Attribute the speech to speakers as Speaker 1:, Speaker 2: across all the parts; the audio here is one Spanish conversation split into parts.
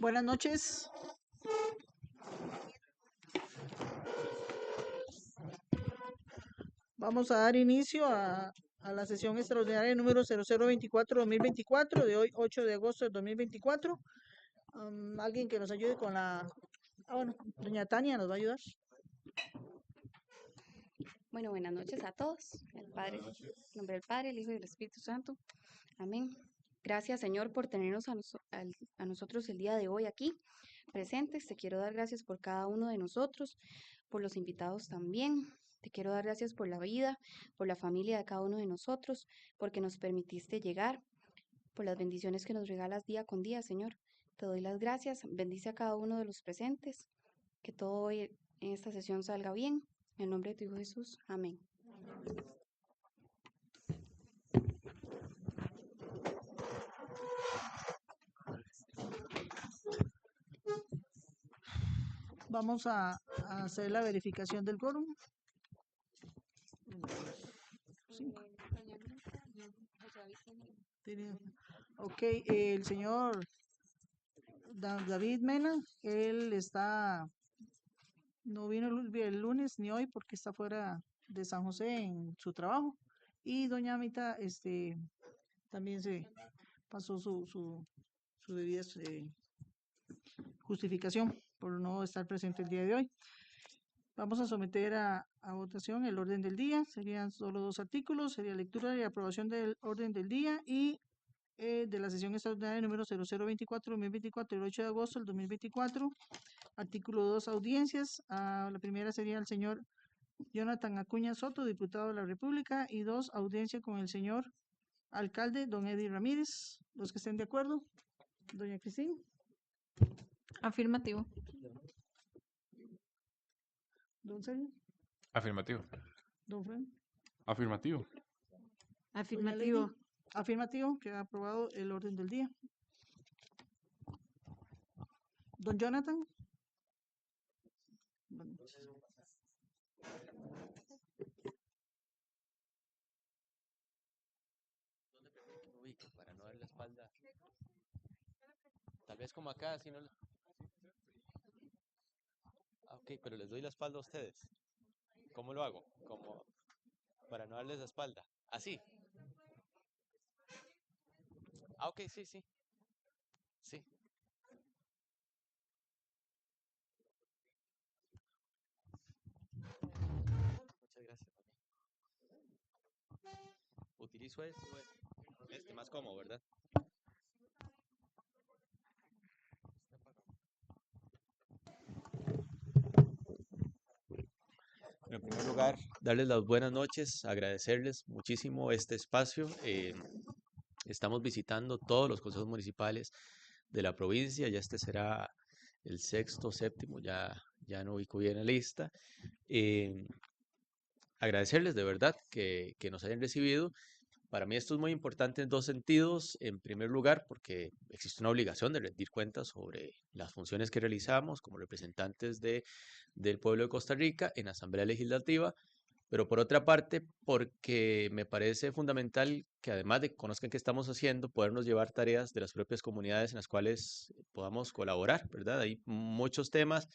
Speaker 1: Buenas noches. Vamos a dar inicio a la sesión extraordinaria número 0024-2024 de hoy, 8 de agosto de 2024. Alguien que nos ayude con la... bueno, doña Tania nos va a ayudar.
Speaker 2: Bueno, buenas noches a todos. En nombre del Padre, el Hijo y del Espíritu Santo. Amén. Gracias, Señor, por tenernos a nosotros el día de hoy aquí presentes. Te quiero dar gracias por cada uno de nosotros, por los invitados también. Te quiero dar gracias por la vida, por la familia de cada uno de nosotros, porque nos permitiste llegar, por las bendiciones que nos regalas día con día, Señor. Te doy las gracias. Bendice a cada uno de los presentes. Que todo hoy en esta sesión salga bien. En el nombre de tu Hijo Jesús. Amén.
Speaker 1: Vamos a hacer la verificación del quórum. Ok, el señor David Mena, él no vino el lunes ni hoy porque está fuera de San José en su trabajo. Y doña Amita, también se pasó su debida justificación por no estar presente el día de hoy. Vamos a someter a votación el orden del día. Serían solo dos artículos. Sería lectura y aprobación del orden del día y de la sesión extraordinaria número 0024-2024, el 8 de agosto del 2024. Artículo 2, audiencias. La primera sería el señor Jonathan Acuña Soto, diputado de la República, y 2, audiencia con el señor alcalde, don Eddie Ramírez. Los que estén de acuerdo. Doña Cristina.
Speaker 3: Afirmativo.
Speaker 1: Don Sergio.
Speaker 4: Afirmativo.
Speaker 1: Don Fran.
Speaker 4: Afirmativo.
Speaker 1: Doña Lady. Afirmativo, queda aprobado el orden del día. Don Jonathan. Buenas noches.
Speaker 5: ¿Dónde prefiero que me ubique para no dar la espalda? Tal vez como acá, si no... ok, pero les doy la espalda a ustedes. ¿Cómo lo hago? Como para no darles la espalda. Así. Ok, sí, sí. Sí. Muchas gracias, mami. Utilizo este más cómodo, ¿verdad? En primer lugar, darles las buenas noches, agradecerles muchísimo este espacio. Estamos visitando todos los consejos municipales de la provincia, ya este será el sexto, séptimo, ya no ubico bien la lista. Agradecerles de verdad que nos hayan recibido. Para mí esto es muy importante en dos sentidos. En primer lugar, porque existe una obligación de rendir cuentas sobre las funciones que realizamos como representantes del pueblo de Costa Rica en Asamblea Legislativa, pero por otra parte, porque me parece fundamental que además de que conozcan qué estamos haciendo, podernos llevar tareas de las propias comunidades en las cuales podamos colaborar, ¿verdad? Hay muchos temas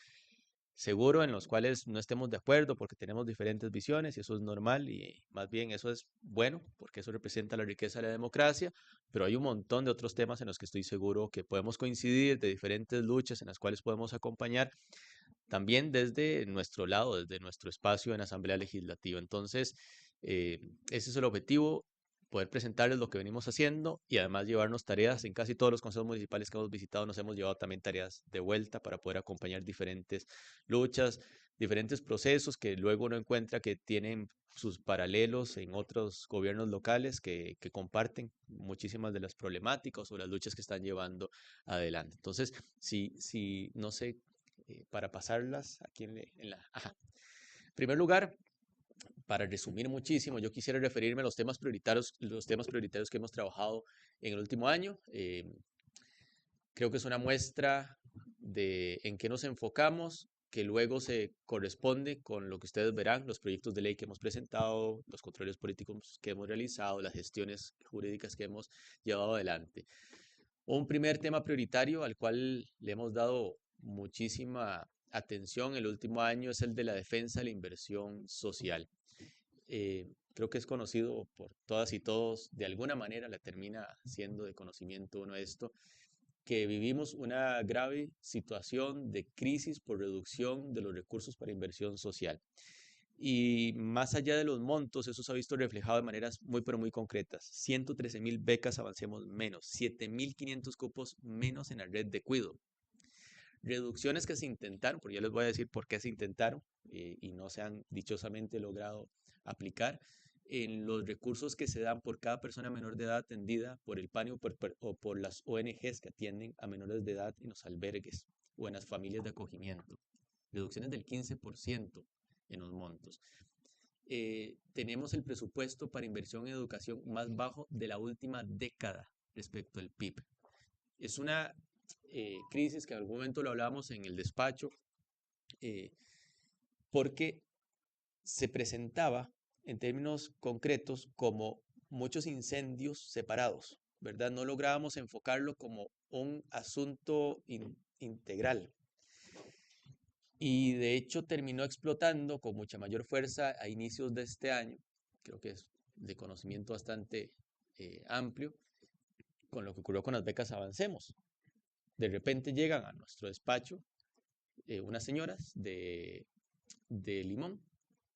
Speaker 5: seguro en los cuales no estemos de acuerdo porque tenemos diferentes visiones y eso es normal y más bien eso es bueno porque eso representa la riqueza de la democracia, pero hay un montón de otros temas en los que estoy seguro que podemos coincidir, de diferentes luchas en las cuales podemos acompañar también desde nuestro lado, desde nuestro espacio en Asamblea Legislativa. Entonces, ese es el objetivo, poder presentarles lo que venimos haciendo y además llevarnos tareas. En casi todos los consejos municipales que hemos visitado nos hemos llevado también tareas de vuelta para poder acompañar diferentes luchas, diferentes procesos que luego uno encuentra que tienen sus paralelos en otros gobiernos locales que comparten muchísimas de las problemáticas o las luchas que están llevando adelante. Entonces, si no sé, para pasarlas aquí Ajá. En primer lugar, para resumir muchísimo, yo quisiera referirme a los temas prioritarios que hemos trabajado en el último año. Creo que es una muestra de en qué nos enfocamos, que luego se corresponde con lo que ustedes verán, los proyectos de ley que hemos presentado, los controles políticos que hemos realizado, las gestiones jurídicas que hemos llevado adelante. Un primer tema prioritario al cual le hemos dado muchísima atención el último año es el de la defensa de la inversión social. Creo que es conocido por todas y todos, de alguna manera la termina siendo de conocimiento uno esto, que vivimos una grave situación de crisis por reducción de los recursos para inversión social. Y más allá de los montos, eso se ha visto reflejado de maneras muy, pero muy concretas. 113.000 becas Avancemos menos, 7.500 cupos menos en la red de cuido. Reducciones que se intentaron, porque ya les voy a decir por qué se intentaron y no se han dichosamente logrado aplicar, en los recursos que se dan por cada persona menor de edad atendida por el PANI o por las ONGs que atienden a menores de edad en los albergues o en las familias de acogimiento. Reducciones del 15% en los montos. Tenemos el presupuesto para inversión en educación más bajo de la última década respecto al PIB. Es una crisis que en algún momento lo hablábamos en el despacho, porque se presentaba en términos concretos como muchos incendios separados, ¿verdad? No lográbamos enfocarlo como un asunto integral. Y de hecho terminó explotando con mucha mayor fuerza a inicios de este año, creo que es de conocimiento bastante amplio, con lo que ocurrió con las becas Avancemos. De repente llegan a nuestro despacho unas señoras de Limón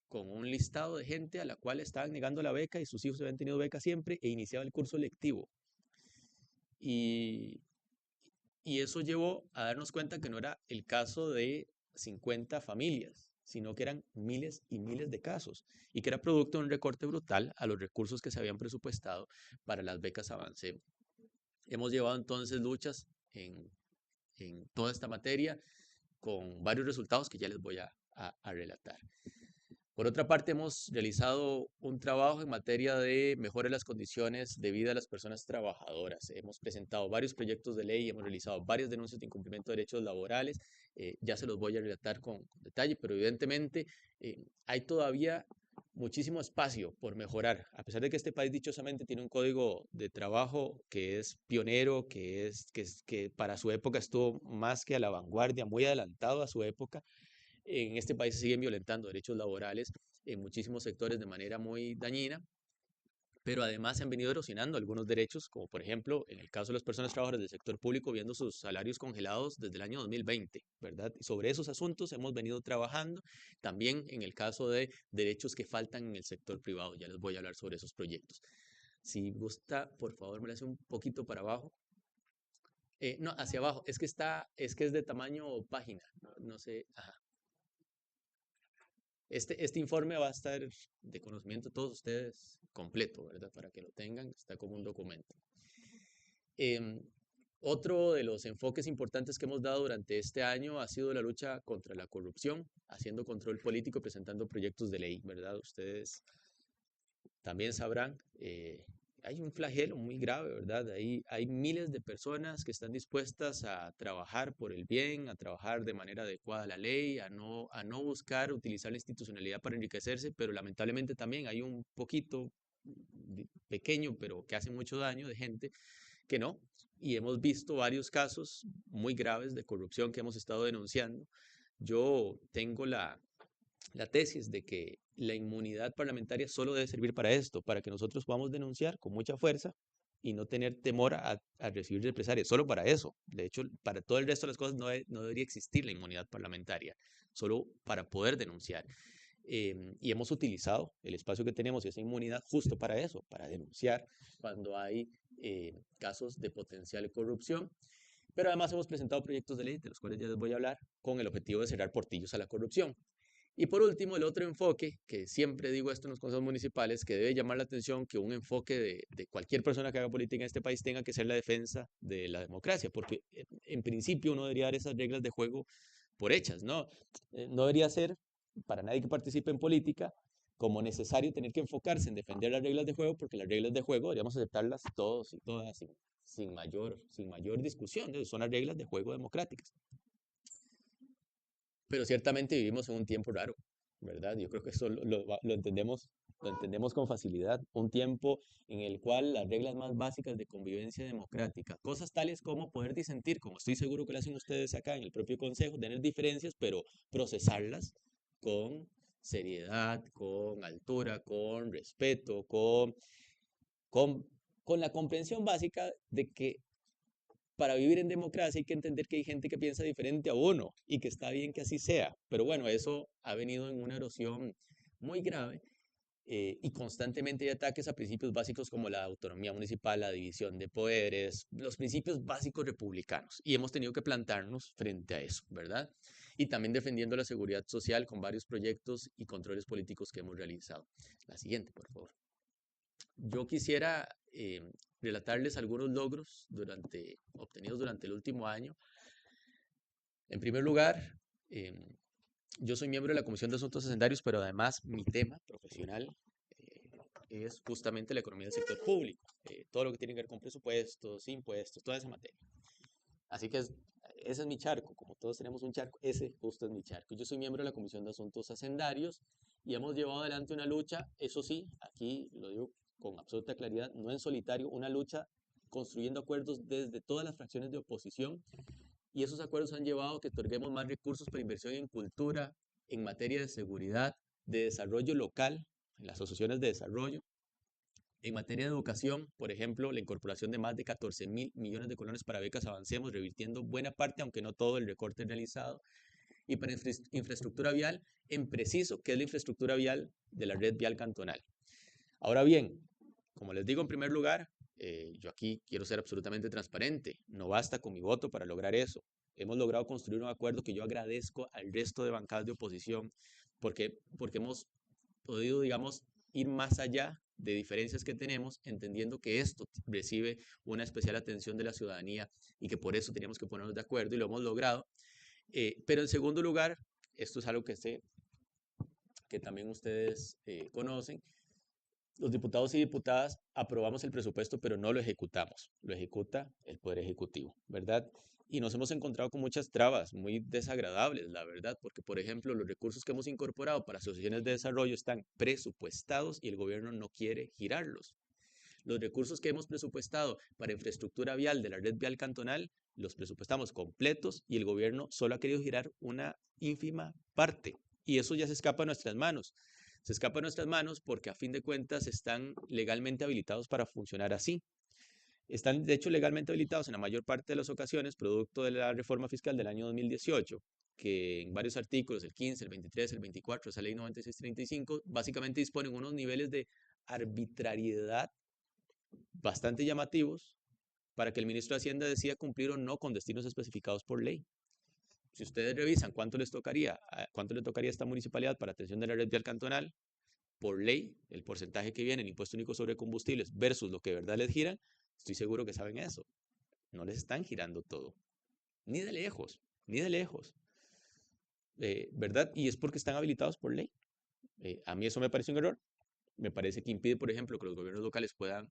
Speaker 5: con un listado de gente a la cual estaban negando la beca y sus hijos habían tenido beca siempre e iniciaban el curso lectivo. Y eso llevó a darnos cuenta que no era el caso de 50 familias, sino que eran miles y miles de casos y que era producto de un recorte brutal a los recursos que se habían presupuestado para las becas Avancemos. Hemos llevado entonces luchas en toda esta materia con varios resultados que ya les voy a relatar. Por otra parte, hemos realizado un trabajo en materia de mejora de las condiciones de vida de las personas trabajadoras. Hemos presentado varios proyectos de ley, hemos realizado varias denuncias de incumplimiento de derechos laborales. Ya se los voy a relatar con detalle, pero evidentemente hay todavía muchísimo espacio por mejorar. A pesar de que este país dichosamente tiene un código de trabajo que es pionero, que para su época estuvo más que a la vanguardia, muy adelantado a su época. En este país se siguen violentando derechos laborales en muchísimos sectores de manera muy dañina, pero además se han venido erosionando algunos derechos, como por ejemplo, en el caso de las personas trabajadoras del sector público, viendo sus salarios congelados desde el año 2020, ¿verdad? Y sobre esos asuntos hemos venido trabajando, también en el caso de derechos que faltan en el sector privado, ya les voy a hablar sobre esos proyectos. Si gusta, por favor, me lo hace un poquito para abajo. No, hacia abajo, es que es de tamaño página, no sé, ajá. Este informe va a estar de conocimiento de todos ustedes completo, ¿verdad? Para que lo tengan, está como un documento. Otro de los enfoques importantes que hemos dado durante este año ha sido la lucha contra la corrupción, haciendo control político, presentando proyectos de ley, ¿verdad? Ustedes también sabrán, hay un flagelo muy grave, ¿verdad? Hay miles de personas que están dispuestas a trabajar por el bien, a trabajar de manera adecuada a la ley, a no buscar utilizar la institucionalidad para enriquecerse, pero lamentablemente también hay un poquito pequeño, pero que hace mucho daño de gente que no. Y hemos visto varios casos muy graves de corrupción que hemos estado denunciando. Yo tengo la tesis de que la inmunidad parlamentaria solo debe servir para esto, para que nosotros podamos denunciar con mucha fuerza y no tener temor a recibir represalias, solo para eso. De hecho, para todo el resto de las cosas no debería existir la inmunidad parlamentaria, solo para poder denunciar. Y hemos utilizado el espacio que tenemos y esa inmunidad justo para eso, para denunciar cuando hay casos de potencial corrupción. Pero además hemos presentado proyectos de ley, de los cuales ya les voy a hablar, con el objetivo de cerrar portillos a la corrupción. Y por último, el otro enfoque, que siempre digo esto en los consejos municipales, que debe llamar la atención que un enfoque de cualquier persona que haga política en este país tenga que ser la defensa de la democracia, porque en principio uno debería dar esas reglas de juego por hechas, ¿no? No debería ser, para nadie que participe en política, como necesario tener que enfocarse en defender las reglas de juego, porque las reglas de juego deberíamos aceptarlas todos y todas sin mayor discusión, ¿no? Son las reglas de juego democráticas. Pero ciertamente vivimos en un tiempo raro, ¿verdad? Yo creo que eso lo entendemos lo entendemos con facilidad, un tiempo en el cual las reglas más básicas de convivencia democrática, cosas tales como poder disentir, como estoy seguro que lo hacen ustedes acá en el propio consejo, tener diferencias, pero procesarlas con seriedad, con altura, con respeto, con, con la comprensión básica de que para vivir en democracia hay que entender que hay gente que piensa diferente a uno y que está bien que así sea. Pero bueno, eso ha venido en una erosión muy grave y constantemente hay ataques a principios básicos como la autonomía municipal, la división de poderes, los principios básicos republicanos. Y hemos tenido que plantarnos frente a eso, ¿verdad? Y también defendiendo la seguridad social con varios proyectos y controles políticos que hemos realizado. La siguiente, por favor. Yo quisiera relatarles algunos logros obtenidos durante el último año. En primer lugar, yo soy miembro de la Comisión de Asuntos Hacendarios, pero además mi tema profesional es justamente la economía del sector público, todo lo que tiene que ver con presupuestos, impuestos, toda esa materia. Así que ese es mi charco, como todos tenemos un charco, ese justo es mi charco. Yo soy miembro de la Comisión de Asuntos Hacendarios y hemos llevado adelante una lucha, eso sí, aquí lo digo con absoluta claridad, no en solitario, una lucha construyendo acuerdos desde todas las fracciones de oposición y esos acuerdos han llevado a que otorguemos más recursos para inversión en cultura, en materia de seguridad, de desarrollo local, en las asociaciones de desarrollo. En materia de educación, por ejemplo, la incorporación de más de 14.000 millones de colones para becas Avancemos, revirtiendo buena parte, aunque no todo, el recorte realizado. Y para infraestructura vial, en preciso, que es la infraestructura vial de la red vial cantonal. Ahora bien, como les digo en primer lugar, yo aquí quiero ser absolutamente transparente. No basta con mi voto para lograr eso. Hemos logrado construir un acuerdo que yo agradezco al resto de bancadas de oposición porque hemos podido, digamos, ir más allá de diferencias que tenemos, entendiendo que esto recibe una especial atención de la ciudadanía y que por eso teníamos que ponernos de acuerdo y lo hemos logrado. Pero en segundo lugar, esto es algo que sé que también ustedes conocen, los diputados y diputadas aprobamos el presupuesto, pero no lo ejecutamos. Lo ejecuta el Poder Ejecutivo, ¿verdad? Y nos hemos encontrado con muchas trabas muy desagradables, la verdad, porque, por ejemplo, los recursos que hemos incorporado para asociaciones de desarrollo están presupuestados y el gobierno no quiere girarlos. Los recursos que hemos presupuestado para infraestructura vial de la red vial cantonal, los presupuestamos completos y el gobierno solo ha querido girar una ínfima parte. Y eso ya se escapa a nuestras manos. Se escapa a nuestras manos porque a fin de cuentas están legalmente habilitados para funcionar así. Están de hecho legalmente habilitados en la mayor parte de las ocasiones, producto de la reforma fiscal del año 2018, que en varios artículos, el 15, el 23, el 24, esa ley 9635, básicamente disponen unos niveles de arbitrariedad bastante llamativos para que el ministro de Hacienda decida cumplir o no con destinos especificados por ley. Si ustedes revisan cuánto le tocaría a esta municipalidad para atención de la red vial cantonal, por ley, el porcentaje que viene en impuesto único sobre combustibles versus lo que de verdad les giran, estoy seguro que saben eso. No les están girando todo. Ni de lejos, ni de lejos. ¿Verdad? Y es porque están habilitados por ley. A mí eso me parece un error. Me parece que impide, por ejemplo, que los gobiernos locales puedan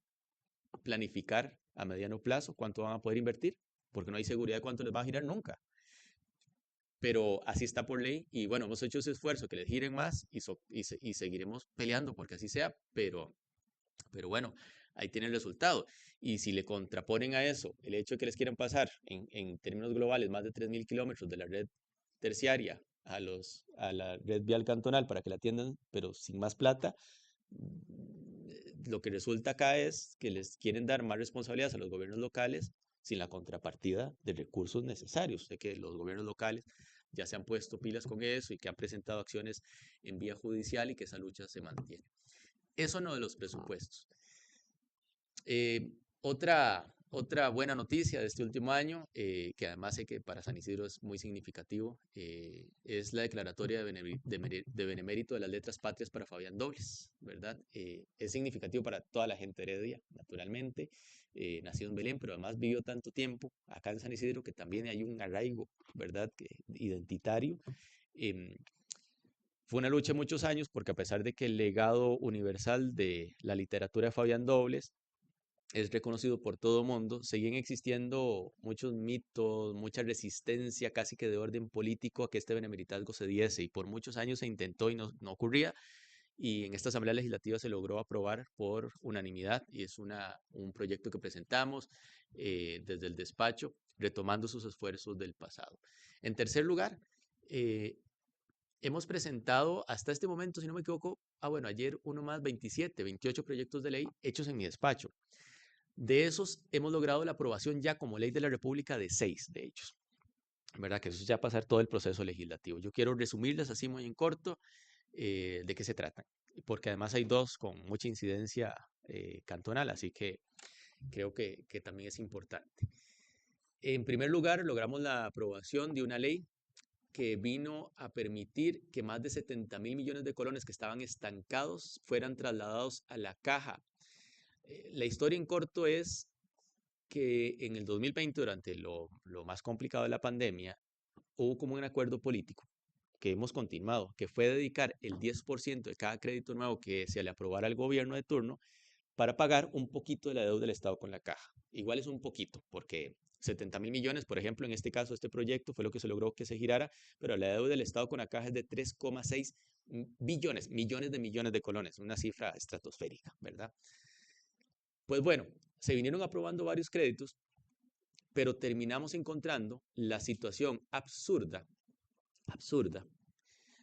Speaker 5: planificar a mediano plazo cuánto van a poder invertir, porque no hay seguridad de cuánto les va a girar nunca. Pero así está por ley y bueno, hemos hecho ese esfuerzo, que les giren más y seguiremos peleando porque así sea, pero bueno, ahí tiene el resultado. Y si le contraponen a eso el hecho de que les quieran pasar en términos globales más de 3.000 kilómetros de la red terciaria a la red vial cantonal para que la atiendan, pero sin más plata, lo que resulta acá es que les quieren dar más responsabilidades a los gobiernos locales sin la contrapartida de recursos necesarios. Sé que los gobiernos locales ya se han puesto pilas con eso y que han presentado acciones en vía judicial y que esa lucha se mantiene. Eso no de los presupuestos. Otra buena noticia de este último año, que además sé que para San Isidro es muy significativo, es la declaratoria de benemérito de las letras patrias para Fabián Dobles, ¿verdad? Es significativo para toda la gente de Heredia, naturalmente, nacido en Belén, pero además vivió tanto tiempo acá en San Isidro que también hay un arraigo, ¿verdad? Identitario. Fue una lucha de muchos años porque a pesar de que el legado universal de la literatura de Fabián Dobles es reconocido por todo el mundo, seguían existiendo muchos mitos, mucha resistencia casi que de orden político a que este benemeritazgo se diese y por muchos años se intentó y no ocurría y en esta Asamblea Legislativa se logró aprobar por unanimidad y es un proyecto que presentamos desde el despacho, retomando sus esfuerzos del pasado. En tercer lugar, hemos presentado hasta este momento, si no me equivoco, ayer uno más, 28 proyectos de ley hechos en mi despacho. De esos hemos logrado la aprobación ya como ley de la República de 6 de ellos, ¿verdad? Que eso es ya pasar todo el proceso legislativo. Yo quiero resumirles así muy en corto de qué se trata, porque además hay 2 con mucha incidencia cantonal, así que creo que también es importante. En primer lugar, logramos la aprobación de una ley que vino a permitir que más de 70.000 millones de colones que estaban estancados fueran trasladados a la caja. La historia en corto es que en el 2020, durante lo más complicado de la pandemia, hubo como un acuerdo político que hemos continuado, que fue dedicar el 10% de cada crédito nuevo que se le aprobara al gobierno de turno para pagar un poquito de la deuda del Estado con la caja. Igual es un poquito, porque 70.000 millones, por ejemplo, en este caso, este proyecto fue lo que se logró que se girara, pero la deuda del Estado con la caja es de 3,6 billones, millones de colones, una cifra estratosférica, ¿verdad? Pues bueno, se vinieron aprobando varios créditos, pero terminamos encontrando la situación absurda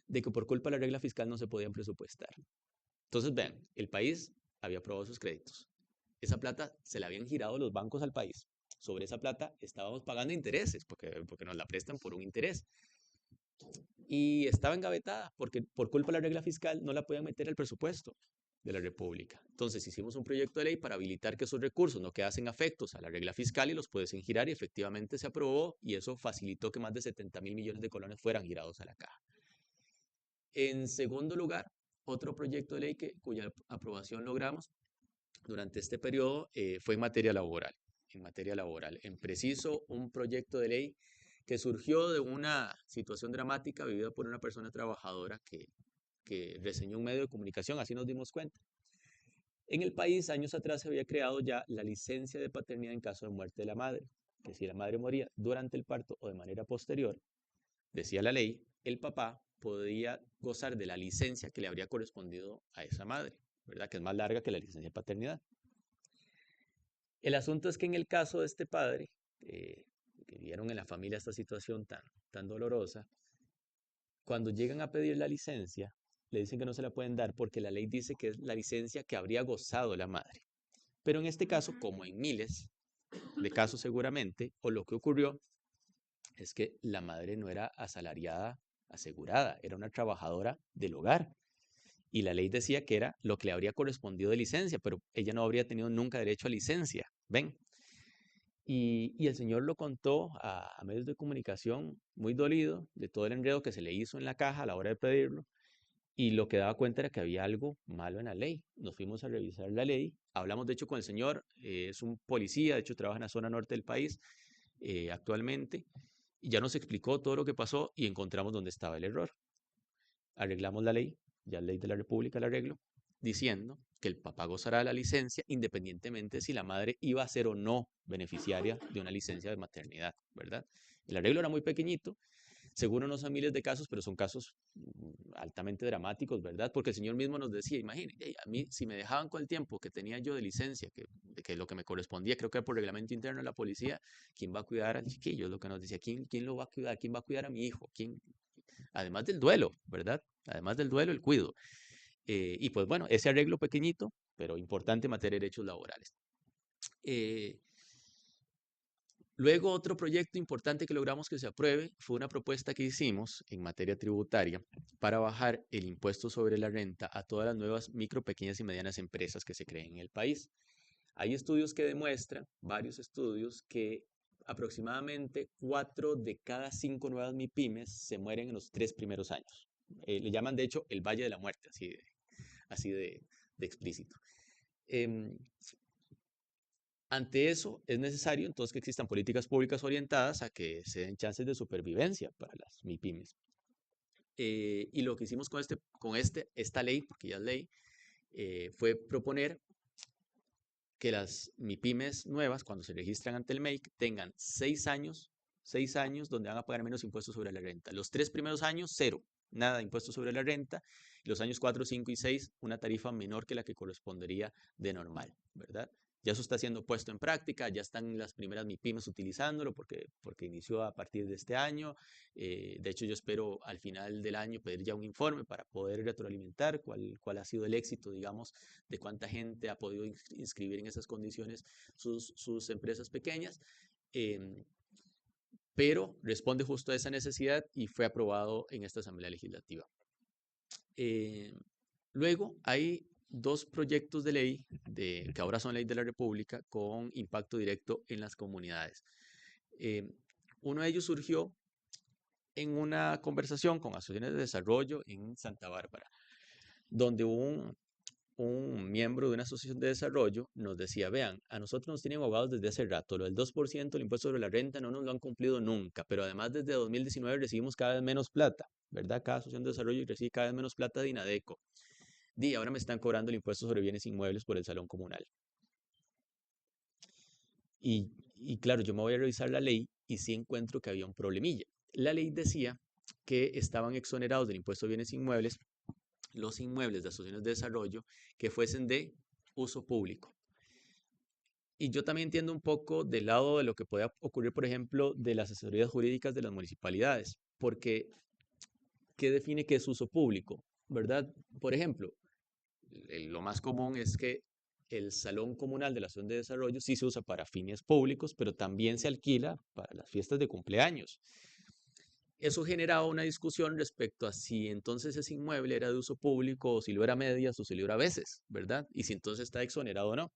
Speaker 5: de que por culpa de la regla fiscal no se podían presupuestar. Entonces, vean, el país había aprobado sus créditos. Esa plata se la habían girado los bancos al país. Sobre esa plata estábamos pagando intereses, porque nos la prestan por un interés. Y estaba engavetada, porque por culpa de la regla fiscal no la podían meter al presupuesto de la República. Entonces hicimos un proyecto de ley para habilitar que esos recursos no quedasen afectos a la regla fiscal y los pudiesen girar, y efectivamente se aprobó, y eso facilitó que más de 70.000 millones de colones fueran girados a la caja. En segundo lugar, otro proyecto de ley cuya aprobación logramos durante este periodo fue en materia laboral. En preciso, un proyecto de ley que surgió de una situación dramática vivida por una persona trabajadora que reseñó un medio de comunicación, así nos dimos cuenta. En el país, años atrás, se había creado ya la licencia de paternidad en caso de muerte de la madre, que si la madre moría durante el parto o de manera posterior, decía la ley, el papá podía gozar de la licencia que le habría correspondido a esa madre, ¿verdad? Que es más larga que la licencia de paternidad. El asunto es que en el caso de este padre, que vieron en la familia esta situación tan dolorosa, cuando llegan a pedir la licencia, le dicen que no se la pueden dar porque la ley dice que es la licencia que habría gozado la madre. Pero en este caso, como en miles de casos seguramente, o lo que ocurrió es que la madre no era asalariada, asegurada, era una trabajadora del hogar. Y la ley decía que era lo que le habría correspondido de licencia, pero ella no habría tenido nunca derecho a licencia. ¿Ven? Y el señor lo contó a medios de comunicación muy dolido de todo el enredo que se le hizo en la caja a la hora de pedirlo, y lo que daba cuenta era que había algo malo en la ley. Nos fuimos a revisar la ley, hablamos de hecho con el señor, es un policía, de hecho trabaja en la zona norte del país actualmente, y ya nos explicó todo lo que pasó y encontramos dónde estaba el error. Arreglamos la ley, ya la ley de la República la arregló, diciendo que el papá gozará de la licencia independientemente si la madre iba a ser o no beneficiaria de una licencia de maternidad, ¿verdad? El arreglo era muy pequeñito, seguro no son miles de casos, pero son casos altamente dramáticos, ¿verdad? Porque el señor mismo nos decía, imagínate, a mí si me dejaban con el tiempo que tenía yo de licencia, que lo que me correspondía, creo que era por reglamento interno de la policía, ¿quién va a cuidar al chiquillo? Es lo que nos decía, ¿quién lo va a cuidar? ¿Quién va a cuidar a mi hijo? Además del duelo, ¿verdad? Además del duelo, el cuido. Y pues bueno, ese arreglo pequeñito, pero importante en materia de derechos laborales. Luego, otro proyecto importante que logramos que se apruebe fue una propuesta que hicimos en materia tributaria para bajar el impuesto sobre la renta a todas las nuevas micro, pequeñas y medianas empresas que se creen en el país. Hay estudios que demuestran, varios estudios, que aproximadamente 4 de cada 5 nuevas MIPYMES se mueren en los 3 primeros años. Le llaman, de hecho, el Valle de la Muerte, así de explícito. Ante eso, es necesario entonces que existan políticas públicas orientadas a que se den chances de supervivencia para las MIPYMES. Y lo que hicimos con esta ley, porque ya es ley, fue proponer que las MIPYMES nuevas, cuando se registran ante el MEIC, tengan 6 años donde van a pagar menos impuestos sobre la renta. Los 3 primeros años, 0. nada de impuesto sobre la renta, y los años 4, 5 y 6 una tarifa menor que la que correspondería de normal, ¿verdad? Ya eso está siendo puesto en práctica, ya están las primeras MIPYMES utilizándolo porque inició a partir de este año. De hecho, yo espero al final del año pedir ya un informe para poder retroalimentar cuál ha sido el éxito, digamos, de cuánta gente ha podido inscribir en esas condiciones sus empresas pequeñas. Em, pero responde justo a esa necesidad y fue aprobado en esta Asamblea Legislativa. Luego hay dos proyectos de ley que ahora son ley de la República con impacto directo en las comunidades. Uno de ellos surgió en una conversación con asociaciones de desarrollo en Santa Bárbara, donde un miembro de una asociación de desarrollo nos decía, vean, a nosotros nos tienen ahogados desde hace rato, lo del 2% del impuesto sobre la renta no nos lo han cumplido nunca, pero además desde 2019 recibimos cada vez menos plata, ¿verdad? Cada asociación de desarrollo recibe cada vez menos plata de INADECO. Y ahora me están cobrando el impuesto sobre bienes inmuebles por el salón comunal. Y claro, yo me voy a revisar la ley y sí encuentro que había un problemilla. La ley decía que estaban exonerados del impuesto de bienes inmuebles los inmuebles de asociaciones de desarrollo que fuesen de uso público. Y yo también entiendo un poco del lado de lo que puede ocurrir, por ejemplo, de las asesorías jurídicas de las municipalidades, porque ¿qué define qué es uso público? ¿Verdad? Por ejemplo, lo más común es que el salón comunal de la asociación de desarrollo sí se usa para fines públicos, pero también se alquila para las fiestas de cumpleaños. Eso generaba una discusión respecto a si entonces ese inmueble era de uso público o si lo era a medias o si lo era a veces, ¿verdad? Y si entonces está exonerado o no.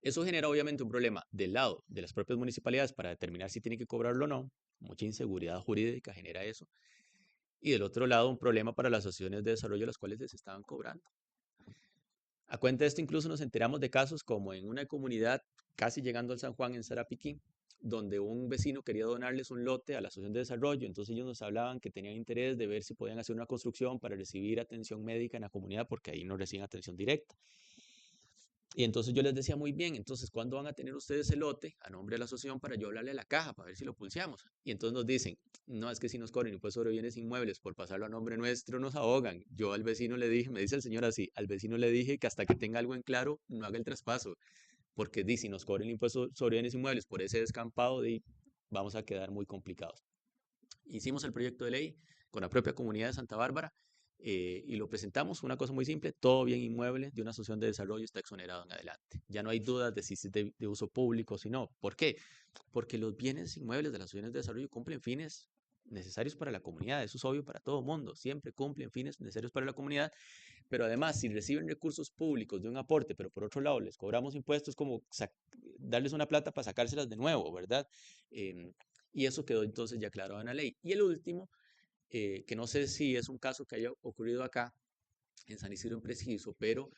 Speaker 5: Eso genera obviamente un problema del lado de las propias municipalidades para determinar si tienen que cobrarlo o no. Mucha inseguridad jurídica genera eso. Y del otro lado, un problema para las asociaciones de desarrollo las cuales les estaban cobrando. A cuenta de esto, incluso nos enteramos de casos como en una comunidad casi llegando al San Juan, en Sarapiquí, donde un vecino quería donarles un lote a la asociación de desarrollo. Entonces ellos nos hablaban que tenían interés de ver si podían hacer una construcción para recibir atención médica en la comunidad, porque ahí no reciben atención directa. Y entonces yo les decía, muy bien, entonces, ¿cuándo van a tener ustedes el lote a nombre de la asociación para yo hablarle a la caja para ver si lo pulseamos? Y entonces nos dicen, no, es que si nos cobran impuesto sobre bienes inmuebles por pasarlo a nombre nuestro nos ahogan. Yo al vecino le dije, me dice el señor así, al vecino le dije que hasta que tenga algo en claro, no haga el traspaso, porque si nos cobran el impuesto sobre bienes inmuebles por ese descampado, vamos a quedar muy complicados. Hicimos el proyecto de ley con la propia comunidad de Santa Bárbara y lo presentamos, una cosa muy simple, todo bien inmueble de una asociación de desarrollo está exonerado en adelante. Ya no hay dudas de si es de uso público o si no. ¿Por qué? Porque los bienes inmuebles de las asociaciones de desarrollo cumplen fines necesarios para la comunidad, eso es obvio para todo el mundo, siempre cumplen fines necesarios para la comunidad, pero además si reciben recursos públicos de un aporte, pero por otro lado les cobramos impuestos como darles una plata para sacárselas de nuevo, ¿verdad? Y eso quedó entonces ya claro en la ley. Y el último, que no sé si es un caso que haya ocurrido acá, en San Isidro en preciso, pero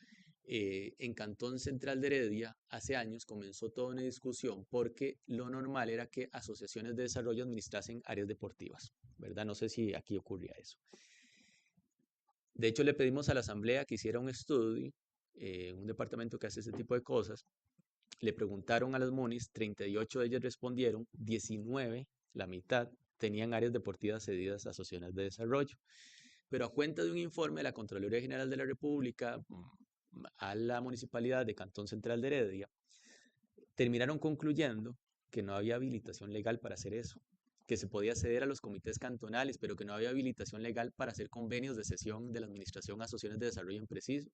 Speaker 5: en Cantón Central de Heredia hace años comenzó toda una discusión porque lo normal era que asociaciones de desarrollo administrasen áreas deportivas, ¿verdad? No sé si aquí ocurría eso. De hecho, le pedimos a la asamblea que hiciera un estudio, un departamento que hace ese tipo de cosas. Le preguntaron a las MONIs, 38 de ellas respondieron, 19, la mitad, tenían áreas deportivas cedidas a asociaciones de desarrollo. Pero a cuenta de un informe de la Contraloría General de la República a la Municipalidad de Cantón Central de Heredia, terminaron concluyendo que no había habilitación legal para hacer eso, que se podía ceder a los comités cantonales, pero que no había habilitación legal para hacer convenios de cesión de la administración a asociaciones de desarrollo en preciso.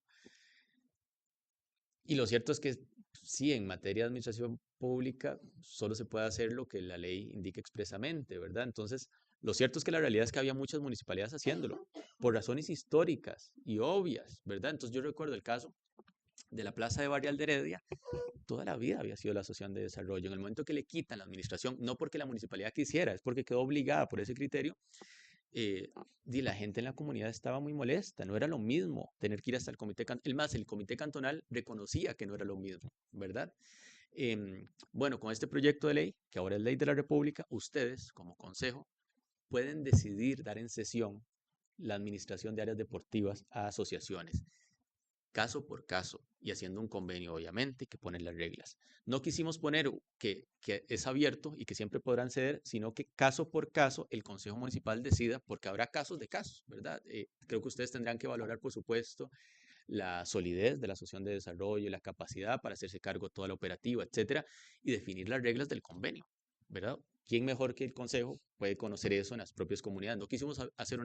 Speaker 5: Y lo cierto es que sí, en materia de administración pública solo se puede hacer lo que la ley indica expresamente, ¿verdad? Entonces, lo cierto es que la realidad es que había muchas municipalidades haciéndolo por razones históricas y obvias, ¿verdad? Entonces yo recuerdo el caso de la Plaza de Barrial de Heredia, toda la vida había sido la asociación de desarrollo. En el momento que le quitan la administración, no porque la municipalidad quisiera, es porque quedó obligada por ese criterio, la gente en la comunidad estaba muy molesta, no era lo mismo tener que ir hasta el comité cantonal, más el comité cantonal reconocía que no era lo mismo, ¿verdad? Bueno, con este proyecto de ley, que ahora es ley de la República, ustedes como consejo pueden decidir dar en cesión la administración de áreas deportivas a asociaciones. caso por caso y haciendo un convenio, obviamente, que pone las reglas. No quisimos poner que es abierto y que siempre podrán ceder, sino que caso por caso el Consejo Municipal decida, porque habrá casos de casos, ¿verdad? Creo que ustedes tendrán que valorar, por supuesto, la solidez de la asociación de desarrollo, la capacidad para hacerse cargo de toda la operativa, etcétera, y definir las reglas del convenio, ¿verdad? ¿Quién mejor que el Consejo puede conocer eso en las propias comunidades? No quisimos hacer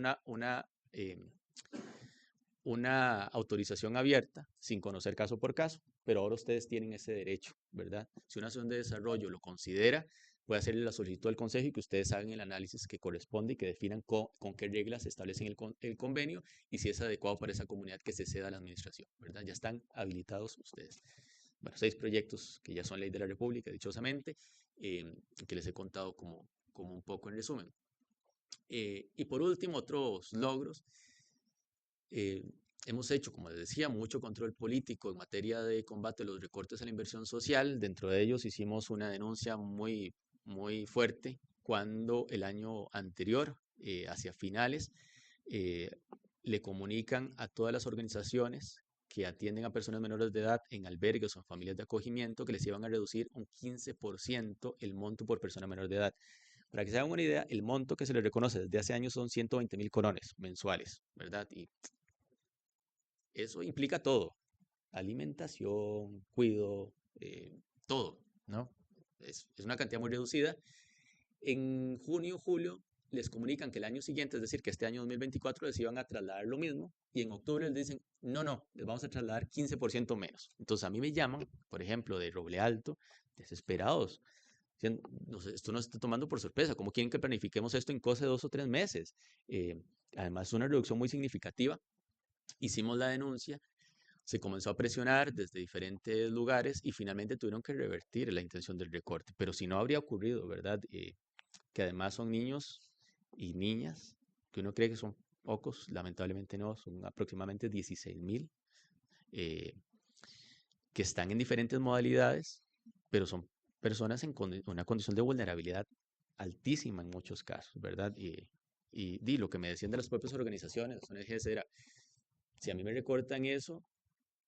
Speaker 5: una autorización abierta sin conocer caso por caso, pero ahora ustedes tienen ese derecho, ¿verdad? Si una asociación de desarrollo lo considera, puede hacerle la solicitud al consejo y que ustedes hagan el análisis que corresponde y que definan con qué reglas se establecen el convenio y si es adecuado para esa comunidad que se ceda a la administración, ¿verdad? Ya están habilitados ustedes. Bueno, 6 proyectos que ya son ley de la República, dichosamente, que les he contado como un poco en resumen. Y por último, otros logros. Hemos hecho, como les decía, mucho control político en materia de combate a los recortes a la inversión social. Dentro de ellos hicimos una denuncia muy, muy fuerte cuando el año anterior, hacia finales, eh, le comunican a todas las organizaciones que atienden a personas menores de edad en albergues o en familias de acogimiento que les iban a reducir un 15% el monto por persona menor de edad. Para que se hagan una idea, el monto que se les reconoce desde hace años son 120.000 colones mensuales, ¿verdad? Y eso implica todo, alimentación, cuido, todo, ¿no? Es una cantidad muy reducida. En junio, julio, les comunican que el año siguiente, es decir, que este año 2024 les iban a trasladar lo mismo, y en octubre les dicen, no, les vamos a trasladar 15% menos. Entonces a mí me llaman, por ejemplo, de Roble Alto, desesperados. Dicen, no sé, esto nos está tomando por sorpresa, ¿cómo quieren que planifiquemos esto en cosa de 2 o 3 meses? Además, es una reducción muy significativa. Hicimos la denuncia, se comenzó a presionar desde diferentes lugares y finalmente tuvieron que revertir la intención del recorte. Pero si no habría ocurrido, ¿verdad? Que además son niños y niñas, que uno cree que son pocos, lamentablemente no, son aproximadamente 16.000, eh, que están en diferentes modalidades, pero son personas en una condición de vulnerabilidad altísima en muchos casos, ¿verdad? Y lo que me decían de las propias organizaciones, las ONGs, era, si a mí me recortan eso,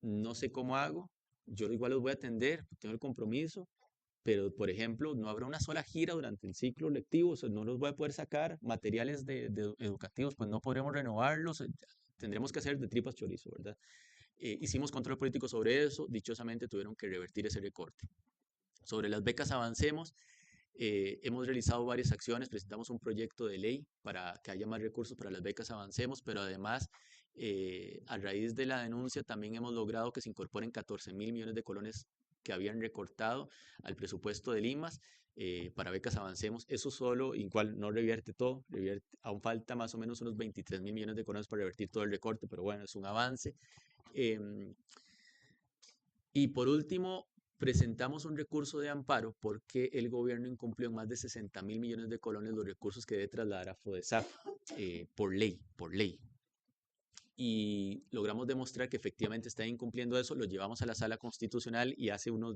Speaker 5: no sé cómo hago, yo igual los voy a atender, tengo el compromiso, pero por ejemplo, no habrá una sola gira durante el ciclo lectivo, o sea, no los voy a poder sacar, materiales educativos, pues no podremos renovarlos, tendremos que hacer de tripas chorizo, ¿verdad? Hicimos control político sobre eso, dichosamente tuvieron que revertir ese recorte. Sobre las becas Avancemos, hemos realizado varias acciones, presentamos un proyecto de ley para que haya más recursos para las becas Avancemos, pero además, a raíz de la denuncia, también hemos logrado que se incorporen 14.000 millones de colones que habían recortado al presupuesto de Limas para becas Avancemos. Eso solo, igual no revierte todo, aún falta más o menos unos 23.000 millones de colones para revertir todo el recorte, pero bueno, es un avance. Y por último, presentamos un recurso de amparo porque el gobierno incumplió en más de 60.000 millones de colones los recursos que debe trasladar a FODESAF por ley, por ley. Y logramos demostrar que efectivamente está incumpliendo eso, lo llevamos a la Sala Constitucional y hace unos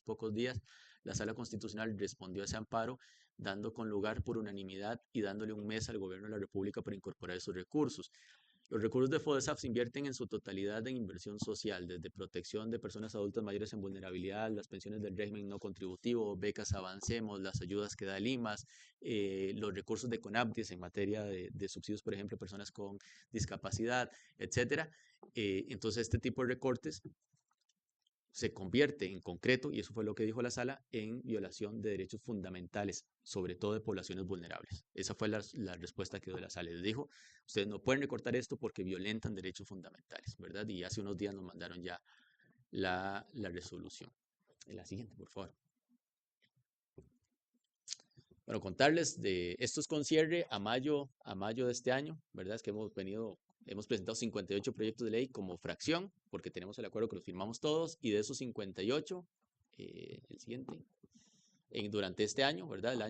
Speaker 5: pocos días, la Sala Constitucional respondió a ese amparo, dando con lugar por unanimidad y dándole un mes al gobierno de la República para incorporar esos recursos. Los recursos de FODESAF se invierten en su totalidad en inversión social, desde protección de personas adultas mayores en vulnerabilidad, las pensiones del régimen no contributivo, becas Avancemos, las ayudas que da Limas, los recursos de CONAPDIES en materia de subsidios, por ejemplo, a personas con discapacidad, etcétera. Entonces, este tipo de recortes se convierte en concreto, y eso fue lo que dijo la sala, en violación de derechos fundamentales, sobre todo de poblaciones vulnerables. Esa fue la respuesta que dio la sala. Les dijo, ustedes no pueden recortar esto porque violentan derechos fundamentales, ¿verdad? Y hace unos días nos mandaron ya la resolución. En la siguiente, por favor. Bueno, contarles de estos con cierre a mayo de este año, ¿verdad? Es que hemos presentado 58 proyectos de ley como fracción, porque tenemos el acuerdo que los firmamos todos, y de esos 58, el siguiente, durante este año, ¿verdad? El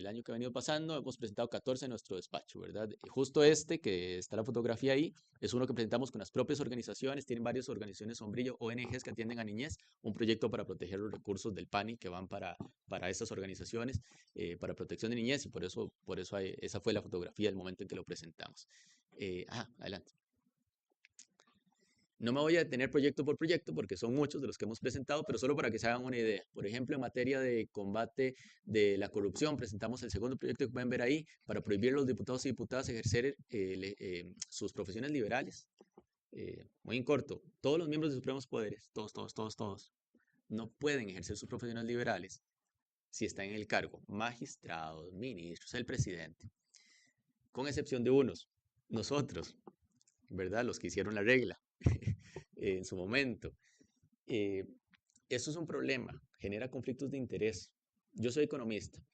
Speaker 5: año que ha venido pasando, hemos presentado 14 en nuestro despacho, ¿verdad? Justo este, que está la fotografía ahí, es uno que presentamos con las propias organizaciones, tienen varias organizaciones sombrillo, ONGs que atienden a niñez, un proyecto para proteger los recursos del PANI que van para estas organizaciones, para protección de niñez, y por eso esa fue la fotografía del momento en que lo presentamos. Adelante. No me voy a detener proyecto por proyecto porque son muchos de los que hemos presentado, pero solo para que se hagan una idea. Por ejemplo, en materia de combate de la corrupción, presentamos el segundo proyecto que pueden ver ahí para prohibir a los diputados y diputadas ejercer sus profesiones liberales. Muy en corto, todos los miembros de supremos poderes, todos, no pueden ejercer sus profesiones liberales si están en el cargo, magistrados, ministros, el presidente, con excepción de unos, nosotros, ¿verdad? Los que hicieron la regla en su momento. Eso es un problema, genera conflictos de interés. Yo soy economista.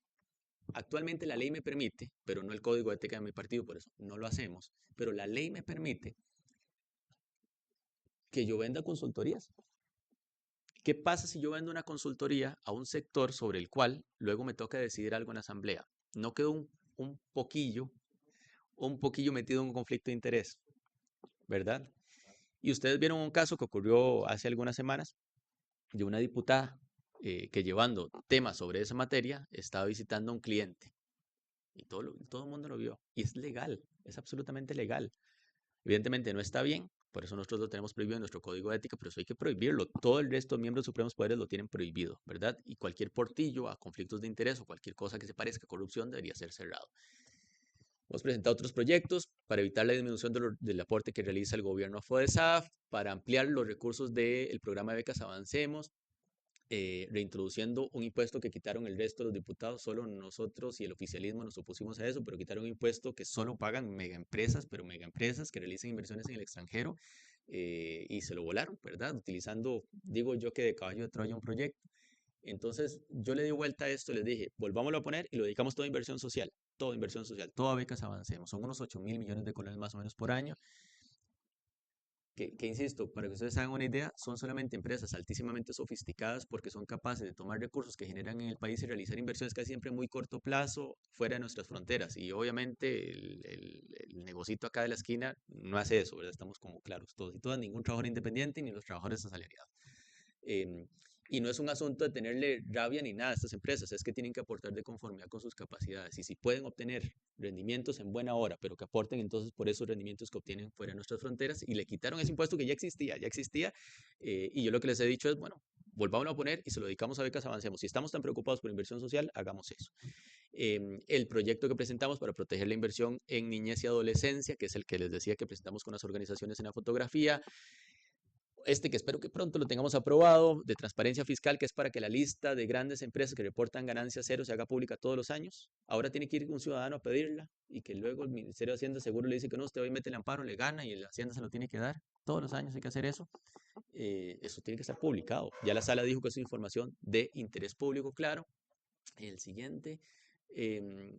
Speaker 5: Actualmente la ley me permite, pero no el código de ética de mi partido, por eso no lo hacemos, pero la ley me permite que yo venda consultorías. ¿Qué pasa si yo vendo una consultoría a un sector sobre el cual luego me toca decidir algo en la asamblea? No quedo un poquillo metido en un conflicto de interés, ¿verdad? Y ustedes vieron un caso que ocurrió hace algunas semanas de una diputada que llevando temas sobre esa materia estaba visitando a un cliente. Y todo el mundo lo vio. Y es legal, es absolutamente legal. Evidentemente no está bien, por eso nosotros lo tenemos prohibido en nuestro código de ética, pero eso hay que prohibirlo. Todo el resto de miembros supremos poderes lo tienen prohibido, ¿verdad? Y cualquier portillo a conflictos de interés o cualquier cosa que se parezca a corrupción debería ser cerrado. Hemos presentado otros proyectos para evitar la disminución del aporte que realiza el gobierno a FODESAF, para ampliar los recursos del programa de becas Avancemos, reintroduciendo un impuesto que quitaron el resto de los diputados, solo nosotros y el oficialismo nos opusimos a eso, pero quitaron un impuesto que solo pagan megaempresas, pero megaempresas que realizan inversiones en el extranjero, y se lo volaron, ¿verdad? Utilizando, digo yo, que de caballo de Troya un proyecto. Entonces yo le di vuelta a esto, les dije, volvámoslo a poner y lo dedicamos toda inversión social, toda becas Avancemos. Son unos 8.000 millones de colones más o menos por año. Que insisto, para que ustedes hagan una idea, son solamente empresas altísimamente sofisticadas porque son capaces de tomar recursos que generan en el país y realizar inversiones casi siempre a muy corto plazo fuera de nuestras fronteras. Y obviamente el negocito acá de la esquina no hace eso, ¿verdad? Estamos como claros, todos y todas, ningún trabajador independiente ni los trabajadores asalariados. Em, y no es un asunto de tenerle rabia ni nada a estas empresas, es que tienen que aportar de conformidad con sus capacidades. Y si pueden obtener rendimientos en buena hora, pero que aporten entonces por esos rendimientos que obtienen fuera de nuestras fronteras, y le quitaron ese impuesto que ya existía, y yo lo que les he dicho es, bueno, volvámoslo a poner y se lo dedicamos a becas Avancemos. Si estamos tan preocupados por inversión social, hagamos eso. El proyecto que presentamos para proteger la inversión en niñez y adolescencia, que es el que les decía que presentamos con las organizaciones en la fotografía, que espero que pronto lo tengamos aprobado, de transparencia fiscal, que es para que la lista de grandes empresas que reportan ganancias cero se haga pública todos los años. Ahora tiene que ir un ciudadano a pedirla y que luego el Ministerio de Hacienda seguro le dice que no, usted hoy mete el amparo, le gana y la Hacienda se lo tiene que dar. Todos los años hay que hacer eso. Eso tiene que estar publicado. Ya la sala dijo que es información de interés público, claro. El siguiente. em,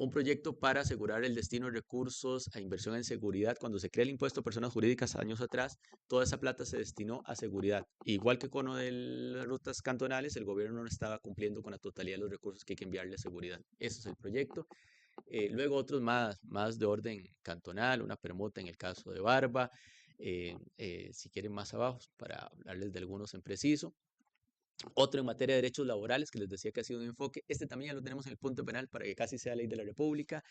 Speaker 5: un proyecto para asegurar el destino de recursos a inversión en seguridad. Cuando se crea el impuesto a personas jurídicas años atrás, toda esa plata se destinó a seguridad. Igual que con lo de las rutas cantonales, el gobierno no estaba cumpliendo con la totalidad de los recursos que hay que enviarle a seguridad. Ese es el proyecto. Luego otros más de orden cantonal, una permuta en el caso de Barba. Si quieren más abajo, para hablarles de algunos en preciso. Otro en materia de derechos laborales, que les decía que ha sido un enfoque. Este también ya lo tenemos en el punto penal para que casi sea ley de la República.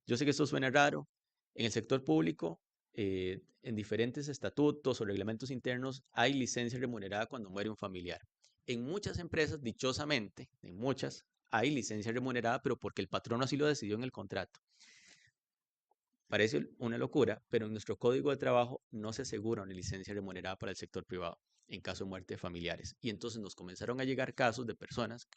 Speaker 5: Yo sé que esto suena raro. En el sector público, en diferentes estatutos o reglamentos internos, hay licencia remunerada cuando muere un familiar. En muchas empresas, dichosamente, en muchas, hay licencia remunerada, pero porque el patrono así lo decidió en el contrato. Parece una locura, pero en nuestro código de trabajo no se asegura una licencia remunerada para el sector privado en caso de muerte de familiares. Y entonces nos comenzaron a llegar casos de personas,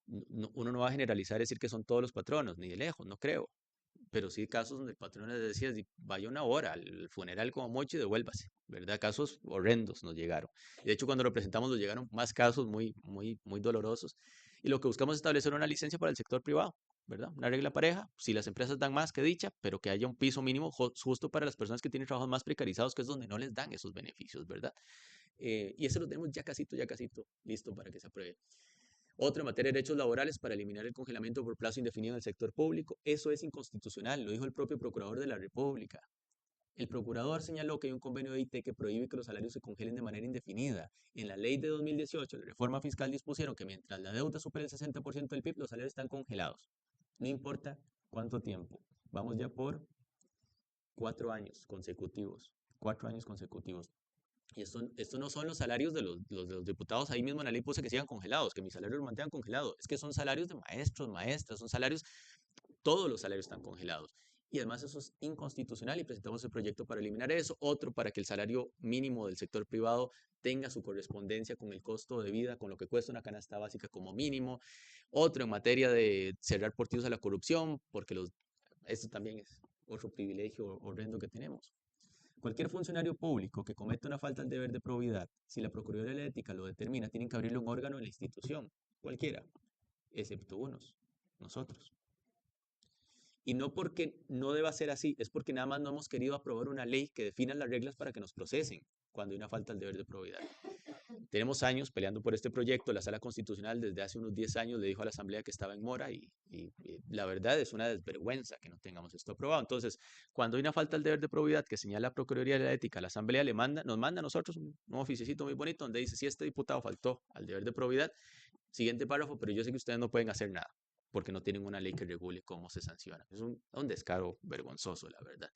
Speaker 5: uno no va a generalizar y decir que son todos los patronos, ni de lejos, no creo, pero sí casos donde el patrón les decía, vaya una hora al funeral como mucho y devuélvase, ¿verdad? Casos horrendos nos llegaron. De hecho, cuando lo presentamos nos llegaron más casos muy dolorosos. Y lo que buscamos es establecer una licencia para el sector privado, ¿verdad? Una regla pareja, si las empresas dan más que dicha, pero que haya un piso mínimo justo para las personas que tienen trabajos más precarizados, que es donde no les dan esos beneficios, ¿verdad? Y eso lo tenemos ya casito listo para que se apruebe. Otra en materia de derechos laborales para eliminar el congelamiento por plazo indefinido en el sector público. Eso es inconstitucional, lo dijo el propio Procurador de la República. El procurador señaló que hay un convenio de IT que prohíbe que los salarios se congelen de manera indefinida. En la ley de 2018, la reforma fiscal dispusieron que mientras la deuda supere el 60% del PIB, los salarios están congelados. No importa cuánto tiempo. Vamos ya por 4 años consecutivos 4 años consecutivos. Y esto no son los salarios de los diputados. Ahí mismo en la ley puse que sigan congelados, que mis salarios los mantengan congelados. Es que son salarios de maestros, maestras, son salarios, todos los salarios están congelados. Y además eso es inconstitucional y presentamos el proyecto para eliminar eso. Otro para que el salario mínimo del sector privado tenga su correspondencia con el costo de vida, con lo que cuesta una canasta básica como mínimo. Otro en materia de cerrar portillos a la corrupción, porque esto también es otro privilegio horrendo que tenemos. Cualquier funcionario público que cometa una falta al deber de probidad, si la Procuraduría de la Ética lo determina, tienen que abrirle un órgano en la institución, cualquiera, excepto unos, nosotros. Y no porque no deba ser así, es porque nada más no hemos querido aprobar una ley que defina las reglas para que nos procesen cuando hay una falta al deber de probidad. Tenemos años peleando por este proyecto. La Sala Constitucional desde hace unos 10 años le dijo a la Asamblea que estaba en mora y la verdad es una desvergüenza que no tengamos esto aprobado. Entonces, cuando hay una falta al deber de probidad que señala la Procuraduría de la Ética, la Asamblea nos manda a nosotros un oficiecito muy bonito donde dice si este diputado faltó al deber de probidad, siguiente párrafo, pero yo sé que ustedes no pueden hacer nada porque no tienen una ley que regule cómo se sanciona. Es un descaro vergonzoso, la verdad.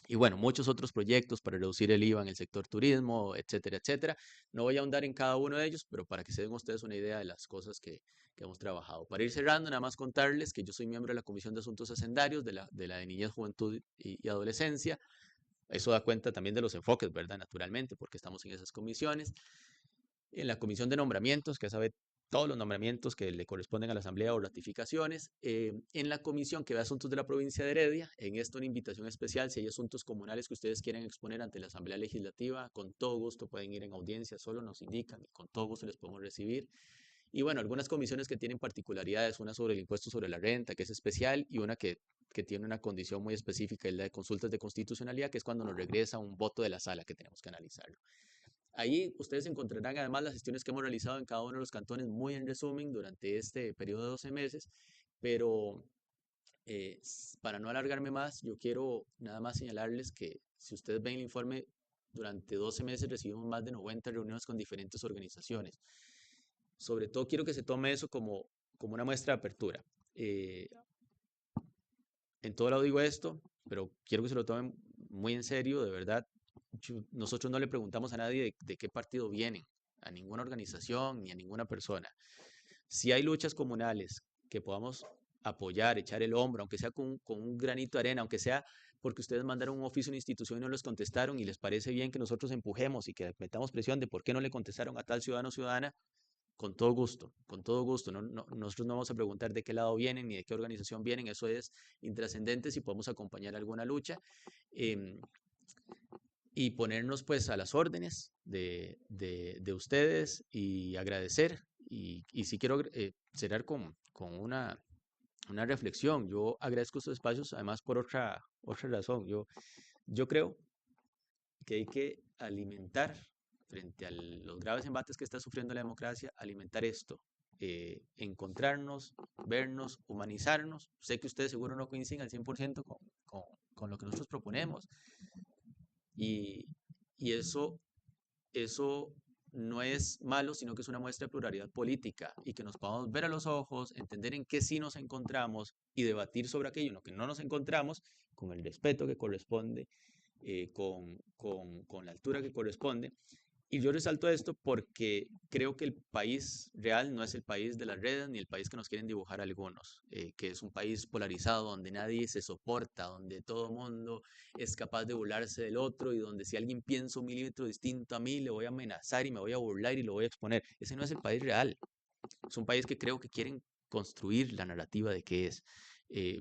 Speaker 5: Y bueno, muchos otros proyectos para reducir el IVA en el sector turismo, etcétera, etcétera. No voy a ahondar en cada uno de ellos, pero para que se den ustedes una idea de las cosas que hemos trabajado. Para ir cerrando, nada más contarles que yo soy miembro de la Comisión de Asuntos Hacendarios, de la de Niñez, Juventud y Adolescencia. Eso da cuenta también de los enfoques, ¿verdad? Naturalmente, porque estamos en esas comisiones. En la Comisión de Nombramientos, que sabe todos los nombramientos que le corresponden a la Asamblea o ratificaciones, en la comisión que ve asuntos de la provincia de Heredia, en esto una invitación especial, si hay asuntos comunales que ustedes quieren exponer ante la Asamblea Legislativa, con todo gusto pueden ir en audiencia, solo nos indican y con todo gusto les podemos recibir. Y bueno, algunas comisiones que tienen particularidades, una sobre el impuesto sobre la renta, que es especial, y una que tiene una condición muy específica, es la de consultas de constitucionalidad, que es cuando nos regresa un voto de la sala que tenemos que analizarlo. Ahí ustedes encontrarán además las gestiones que hemos realizado en cada uno de los cantones, muy en resumen, durante este periodo de 12 meses, pero para no alargarme más, yo quiero nada más señalarles que si ustedes ven el informe, durante 12 meses recibimos más de 90 reuniones con diferentes organizaciones. Sobre todo quiero que se tome eso como una muestra de apertura. En todo lado digo esto, pero quiero que se lo tomen muy en serio, de verdad. Nosotros no le preguntamos a nadie de qué partido vienen, a ninguna organización ni a ninguna persona. Si hay luchas comunales que podamos apoyar, echar el hombro, aunque sea con un granito de arena, aunque sea porque ustedes mandaron un oficio a una institución y no les contestaron y les parece bien que nosotros empujemos y que metamos presión de por qué no le contestaron a tal ciudadano o ciudadana, con todo gusto, con todo gusto. Nosotros no vamos a preguntar de qué lado vienen ni de qué organización vienen, eso es intrascendente si podemos acompañar alguna lucha. Y ponernos pues a las órdenes de ustedes y agradecer. Y sí quiero cerrar con una reflexión. Yo agradezco estos espacios además por otra razón. Yo creo que hay que alimentar, frente a los graves embates que está sufriendo la democracia, alimentar esto. Encontrarnos, vernos, humanizarnos. Sé que ustedes seguro no coinciden al 100% con lo que nosotros proponemos. Y eso no es malo, sino que es una muestra de pluralidad política y que nos podamos ver a los ojos, entender en qué sí nos encontramos y debatir sobre aquello en lo que no nos encontramos con el respeto que corresponde, con la altura que corresponde. Y yo resalto esto porque creo que el país real no es el país de las redes ni el país que nos quieren dibujar algunos, que es un país polarizado donde nadie se soporta, donde todo el mundo es capaz de burlarse del otro y donde si alguien piensa un milímetro distinto a mí, le voy a amenazar y me voy a burlar y lo voy a exponer. Ese no es el país real. Es un país que creo que quieren construir la narrativa de qué es,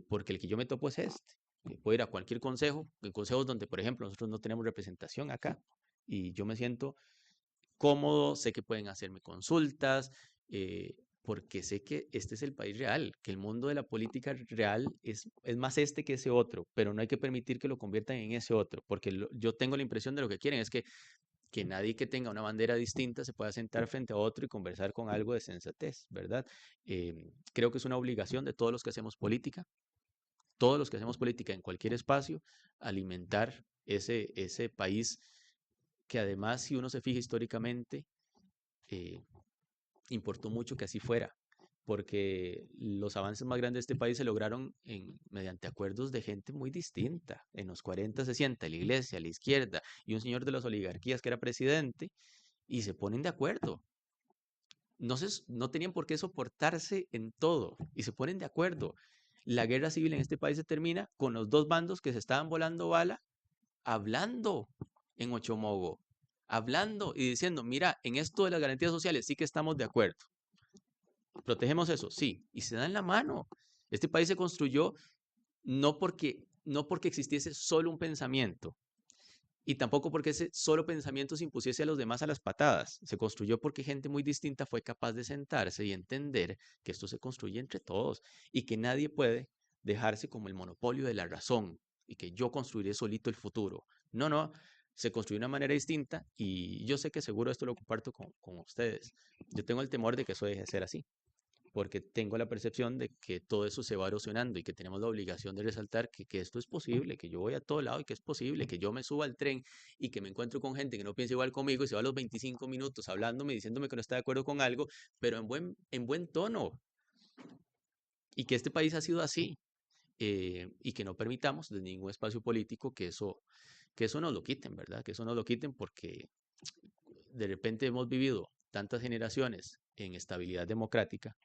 Speaker 5: porque el que yo me topo es este. Puedo ir a cualquier consejo, en consejos donde, por ejemplo, nosotros no tenemos representación acá y yo me siento cómodo, sé que pueden hacerme consultas, porque sé que este es el país real, que el mundo de la política real es más este que ese otro, pero no hay que permitir que lo conviertan en ese otro, porque yo tengo la impresión de lo que quieren es que nadie que tenga una bandera distinta se pueda sentar frente a otro y conversar con algo de sensatez, ¿verdad? Creo que es una obligación de todos los que hacemos política en cualquier espacio, alimentar ese país que además, si uno se fija históricamente, importó mucho que así fuera. porque los avances más grandes de este país se lograron mediante acuerdos de gente muy distinta. En los 40 se sienta la iglesia, la izquierda y un señor de las oligarquías que era presidente y se ponen de acuerdo. No tenían por qué soportarse en todo y se ponen de acuerdo. La guerra civil en este país se termina con los dos bandos que se estaban volando bala hablando en Ochomogo, hablando y diciendo, mira, en esto de las garantías sociales sí que estamos de acuerdo. ¿Protegemos eso? Sí. Y se dan la mano. Este país se construyó no porque existiese solo un pensamiento y tampoco porque ese solo pensamiento se impusiese a los demás a las patadas. Se construyó porque gente muy distinta fue capaz de sentarse y entender que esto se construye entre todos y que nadie puede dejarse como el monopolio de la razón y que yo construiré solito el futuro. No, no, se construyó de una manera distinta y yo sé que seguro esto lo comparto con ustedes. Yo tengo el temor de que eso deje de ser así porque tengo la percepción de que todo eso se va erosionando y que tenemos la obligación de resaltar que esto es posible, que yo voy a todo lado y que es posible, que yo me suba al tren y que me encuentro con gente que no piensa igual conmigo y se va a los 25 minutos hablándome, diciéndome que no está de acuerdo con algo, pero en buen tono. Y que este país ha sido así. Y que no permitamos desde ningún espacio político que eso nos lo quiten, ¿verdad? Que eso nos lo quiten porque de repente hemos vivido tantas generaciones en estabilidad democrática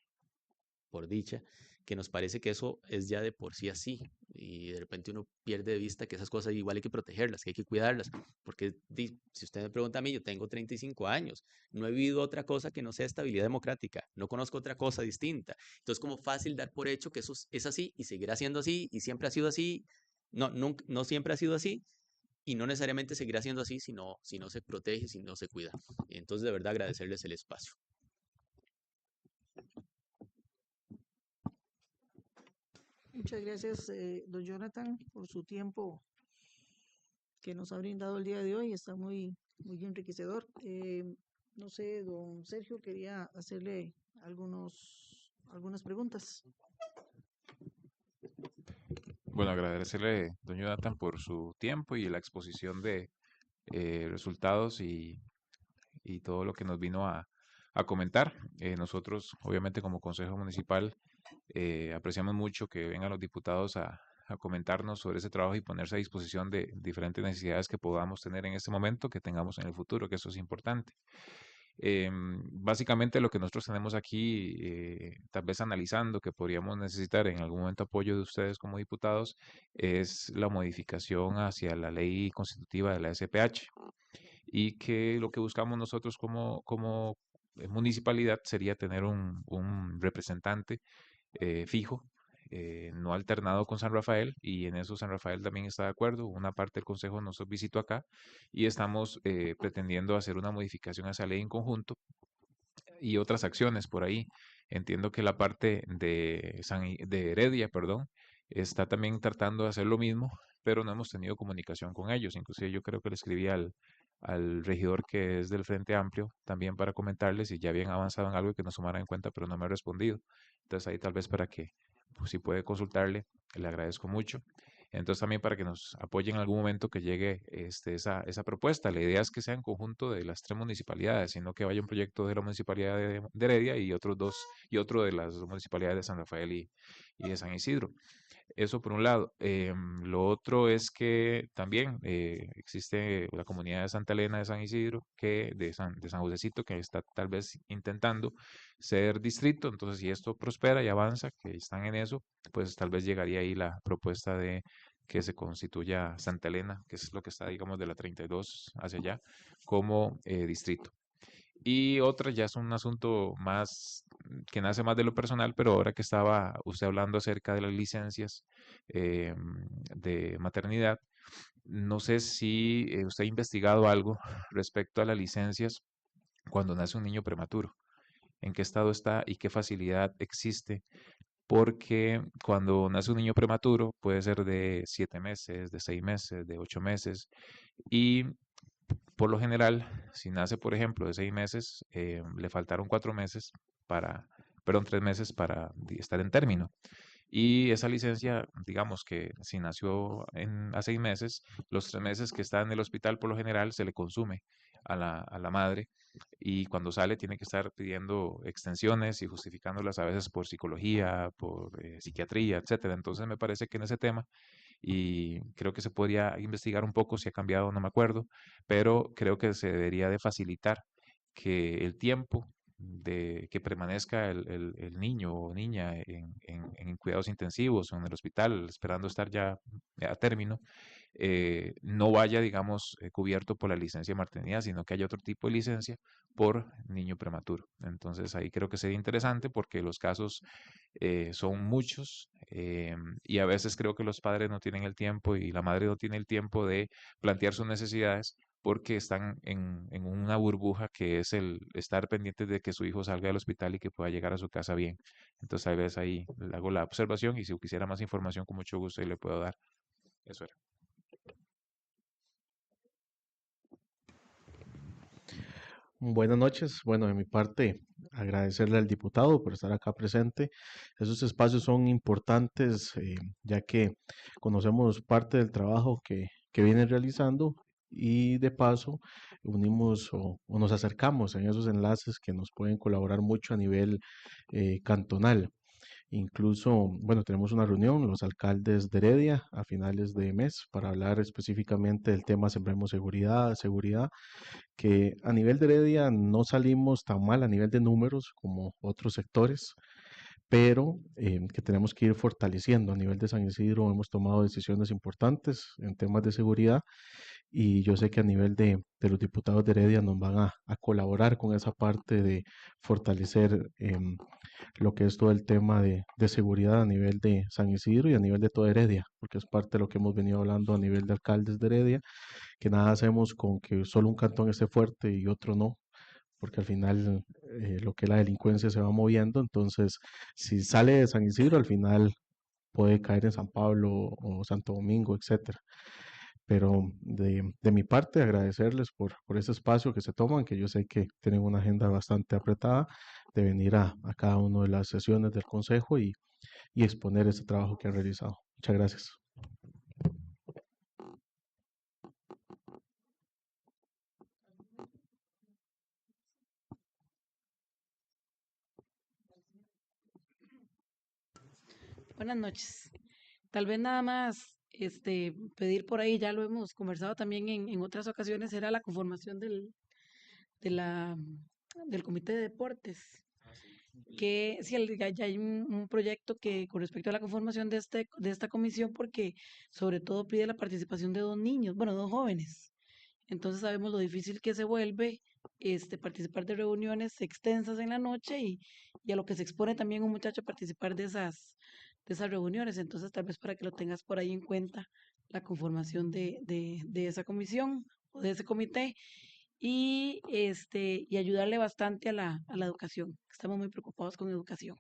Speaker 5: por dicha, que nos parece que eso es ya de por sí así. Y de repente uno pierde de vista que esas cosas igual hay que protegerlas, que hay que cuidarlas. Porque si usted me pregunta a mí, yo tengo 35 años, no he vivido otra cosa que no sea estabilidad democrática, no conozco otra cosa distinta. Entonces, como fácil dar por hecho que eso es así y seguirá siendo así y siempre ha sido así. No, nunca, no siempre ha sido así y no necesariamente seguirá siendo así si no se protege, si no se cuida. Entonces, de verdad, agradecerles el espacio.
Speaker 1: Muchas gracias, don Jonathan, por su tiempo que nos ha brindado el día de hoy. Está muy, muy enriquecedor. No sé, don Sergio, quería hacerle algunas preguntas.
Speaker 4: Bueno, agradecerle, don Jonathan, por su tiempo y la exposición de resultados y todo lo que nos vino a comentar. Nosotros, obviamente, como Consejo Municipal, apreciamos mucho que vengan los diputados a comentarnos sobre ese trabajo y ponerse a disposición de diferentes necesidades que podamos tener en este momento, que tengamos en el futuro, que eso es importante. Básicamente lo que nosotros tenemos aquí, tal vez analizando que podríamos necesitar en algún momento apoyo de ustedes como diputados, es la modificación hacia la ley constitutiva de la SPH y que lo que buscamos nosotros como municipalidad sería tener un representante fijo, no alternado con San Rafael, y en eso San Rafael también está de acuerdo. Una parte del Consejo nos visitó acá y estamos pretendiendo hacer una modificación a esa ley en conjunto y otras acciones por ahí. Entiendo que la parte de Heredia, perdón, está también tratando de hacer lo mismo, pero no hemos tenido comunicación con ellos. Inclusive yo creo que le escribí al regidor que es del Frente Amplio también para comentarles si ya habían avanzado en algo y que nos sumaran en cuenta, pero no me ha respondido. Entonces ahí tal vez para que, pues, si puede consultarle, le agradezco mucho. Entonces también para que nos apoyen en algún momento que llegue esa propuesta. La idea es que sea en conjunto de las tres municipalidades, sino que vaya un proyecto de la municipalidad de Heredia y otros dos, y otro de las municipalidades de San Rafael y de San Isidro. Eso por un lado. Lo otro es que también existe la comunidad de Santa Elena de San Isidro, de San Josecito, que está tal vez intentando ser distrito. Entonces, si esto prospera y avanza, que están en eso, pues tal vez llegaría ahí la propuesta de que se constituya Santa Elena, que es lo que está, digamos, de la 32 hacia allá, como distrito. Y otra ya es un asunto más que nace más de lo personal, pero ahora que estaba usted hablando acerca de las licencias eh, de maternidad, no sé si usted ha investigado algo respecto a las licencias cuando nace un niño prematuro, en qué estado está y qué facilidad existe, porque cuando nace un niño prematuro puede ser de 7 meses, de 6 meses, de 8 meses, y por lo general, si nace, por ejemplo, de 6 meses, le faltaron 4 meses perdón, 3 meses para estar en término. Y esa licencia, digamos que si nació a 6 meses, los 3 meses que está en el hospital por lo general se le consume a la madre y cuando sale tiene que estar pidiendo extensiones y justificándolas a veces por psicología, por psiquiatría, etcétera. Entonces me parece que en ese tema y creo que se podría investigar un poco si ha cambiado, no me acuerdo, pero creo que se debería de facilitar que el tiempo de que permanezca el niño o niña en cuidados intensivos o en el hospital esperando estar ya a término, no vaya, digamos, cubierto por la licencia de maternidad, sino que haya otro tipo de licencia por niño prematuro. Entonces ahí creo que sería interesante porque los casos son muchos y a veces creo que los padres no tienen el tiempo y la madre no tiene el tiempo de plantear sus necesidades porque están en una burbuja que es el estar pendientes de que su hijo salga del hospital y que pueda llegar a su casa bien. Entonces, a veces ahí le hago la observación y si quisiera más información, con mucho gusto ahí le puedo dar. Eso era.
Speaker 3: Buenas noches. Bueno, de mi parte, agradecerle al diputado por estar acá presente. Esos espacios son importantes, ya que conocemos parte del trabajo que viene realizando y de paso unimos o nos acercamos en esos enlaces que nos pueden colaborar mucho a nivel cantonal. Incluso, bueno, tenemos una reunión, los alcaldes de Heredia, a finales de mes para hablar específicamente del tema Sembremos Seguridad, que a nivel de Heredia no salimos tan mal a nivel de números como otros sectores, pero que tenemos que ir fortaleciendo. A nivel de San Isidro hemos tomado decisiones importantes en temas de seguridad y yo sé que a nivel de los diputados de Heredia nos van a colaborar con esa parte de fortalecer lo que es todo el tema de seguridad a nivel de San Isidro y a nivel de toda Heredia, porque es parte de lo que hemos venido hablando a nivel de alcaldes de Heredia, que nada hacemos con que solo un cantón esté fuerte y otro no, porque al final lo que es la delincuencia se va moviendo, entonces si sale de San Isidro, al final puede caer en San Pablo o Santo Domingo, etcétera. Pero de mi parte, agradecerles por ese espacio que se toman, que yo sé que tienen una agenda bastante apretada, de venir a cada una de las sesiones del Consejo y exponer ese trabajo que han realizado. Muchas gracias.
Speaker 6: Buenas noches. Tal vez nada más pedir por ahí, ya lo hemos conversado también en otras ocasiones, era la conformación de la, del comité de deportes. Que si ya hay un proyecto que con respecto a la conformación de esta comisión, porque sobre todo pide la participación de dos niños, bueno, dos jóvenes. Entonces sabemos lo difícil que se vuelve participar de reuniones extensas en la noche y a lo que se expone también un muchacho a participar de esas reuniones. Entonces tal vez para que lo tengas por ahí en cuenta, la conformación de esa comisión o de ese comité y ayudarle bastante a la educación. Estamos muy preocupados con educación.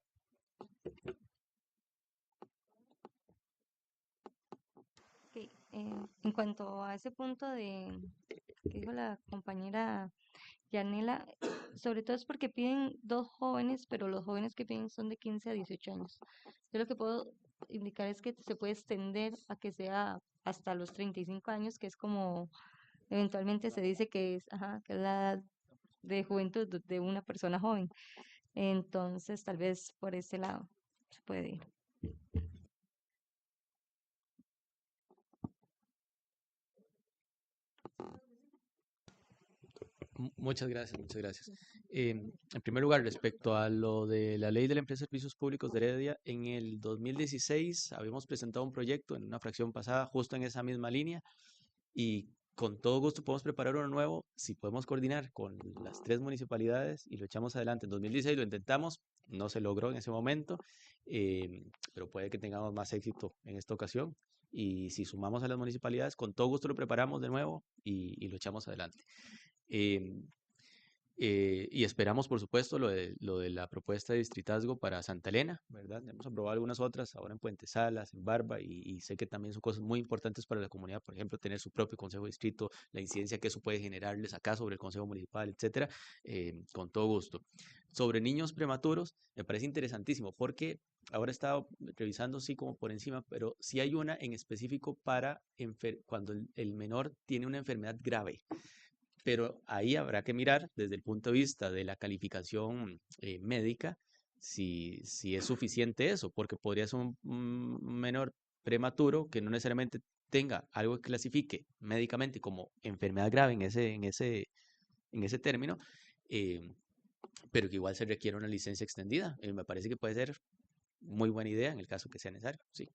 Speaker 7: Ok, en cuanto a ese punto que dijo la compañera Yanela, sobre todo es porque piden dos jóvenes, pero los jóvenes que piden son de 15 a 18 años. Yo lo que puedo indicar es que se puede extender a que sea hasta los 35 años, que es como eventualmente se dice que es, ajá, que es la edad de juventud de una persona joven. Entonces, tal vez por ese lado se puede ir.
Speaker 5: Muchas gracias, muchas gracias. En primer lugar, respecto a lo de la ley de la empresa de servicios públicos de Heredia, en el 2016 habíamos presentado un proyecto en una fracción pasada justo en esa misma línea y con todo gusto podemos preparar uno nuevo si podemos coordinar con las tres municipalidades y lo echamos adelante. En 2016 lo intentamos, no se logró en ese momento, pero puede que tengamos más éxito en esta ocasión. Y si sumamos a las municipalidades, con todo gusto lo preparamos de nuevo y lo echamos adelante. Em, Y esperamos, por supuesto, lo de la propuesta de distritazgo para Santa Elena, ¿verdad? Hemos aprobado algunas otras, ahora en Puente Salas, en Barba, y sé que también son cosas muy importantes para la comunidad, por ejemplo, tener su propio consejo de distrito, la incidencia que eso puede generarles acá sobre el consejo municipal, etcétera, con todo gusto. Sobre niños prematuros, me parece interesantísimo, porque ahora he estado revisando, sí, como por encima, pero sí hay una en específico para cuando el menor tiene una enfermedad grave, pero ahí habrá que mirar desde el punto de vista de la calificación médica si es suficiente eso, porque podría ser un menor prematuro que no necesariamente tenga algo que clasifique médicamente como enfermedad grave en ese término, eh, pero que igual se requiere una licencia extendida. Me parece que puede ser muy buena idea en el caso que sea necesario. Sí.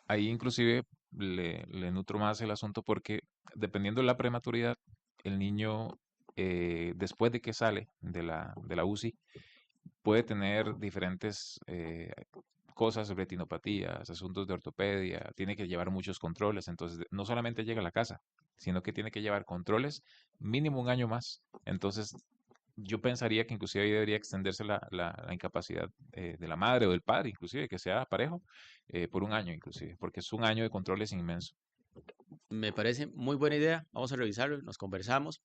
Speaker 4: Ahí inclusive le nutro más el asunto porque dependiendo de la prematuridad, el niño después de que sale de la UCI puede tener diferentes cosas, retinopatías, asuntos de ortopedia, tiene que llevar muchos controles, entonces no solamente llega a la casa, sino que tiene que llevar controles mínimo un año más. Entonces yo pensaría que inclusive ahí debería extenderse la incapacidad de la madre o del padre, inclusive que sea parejo, por un año inclusive, porque es un año de controles inmenso.
Speaker 5: Me parece muy buena idea. Vamos a revisarlo, nos conversamos.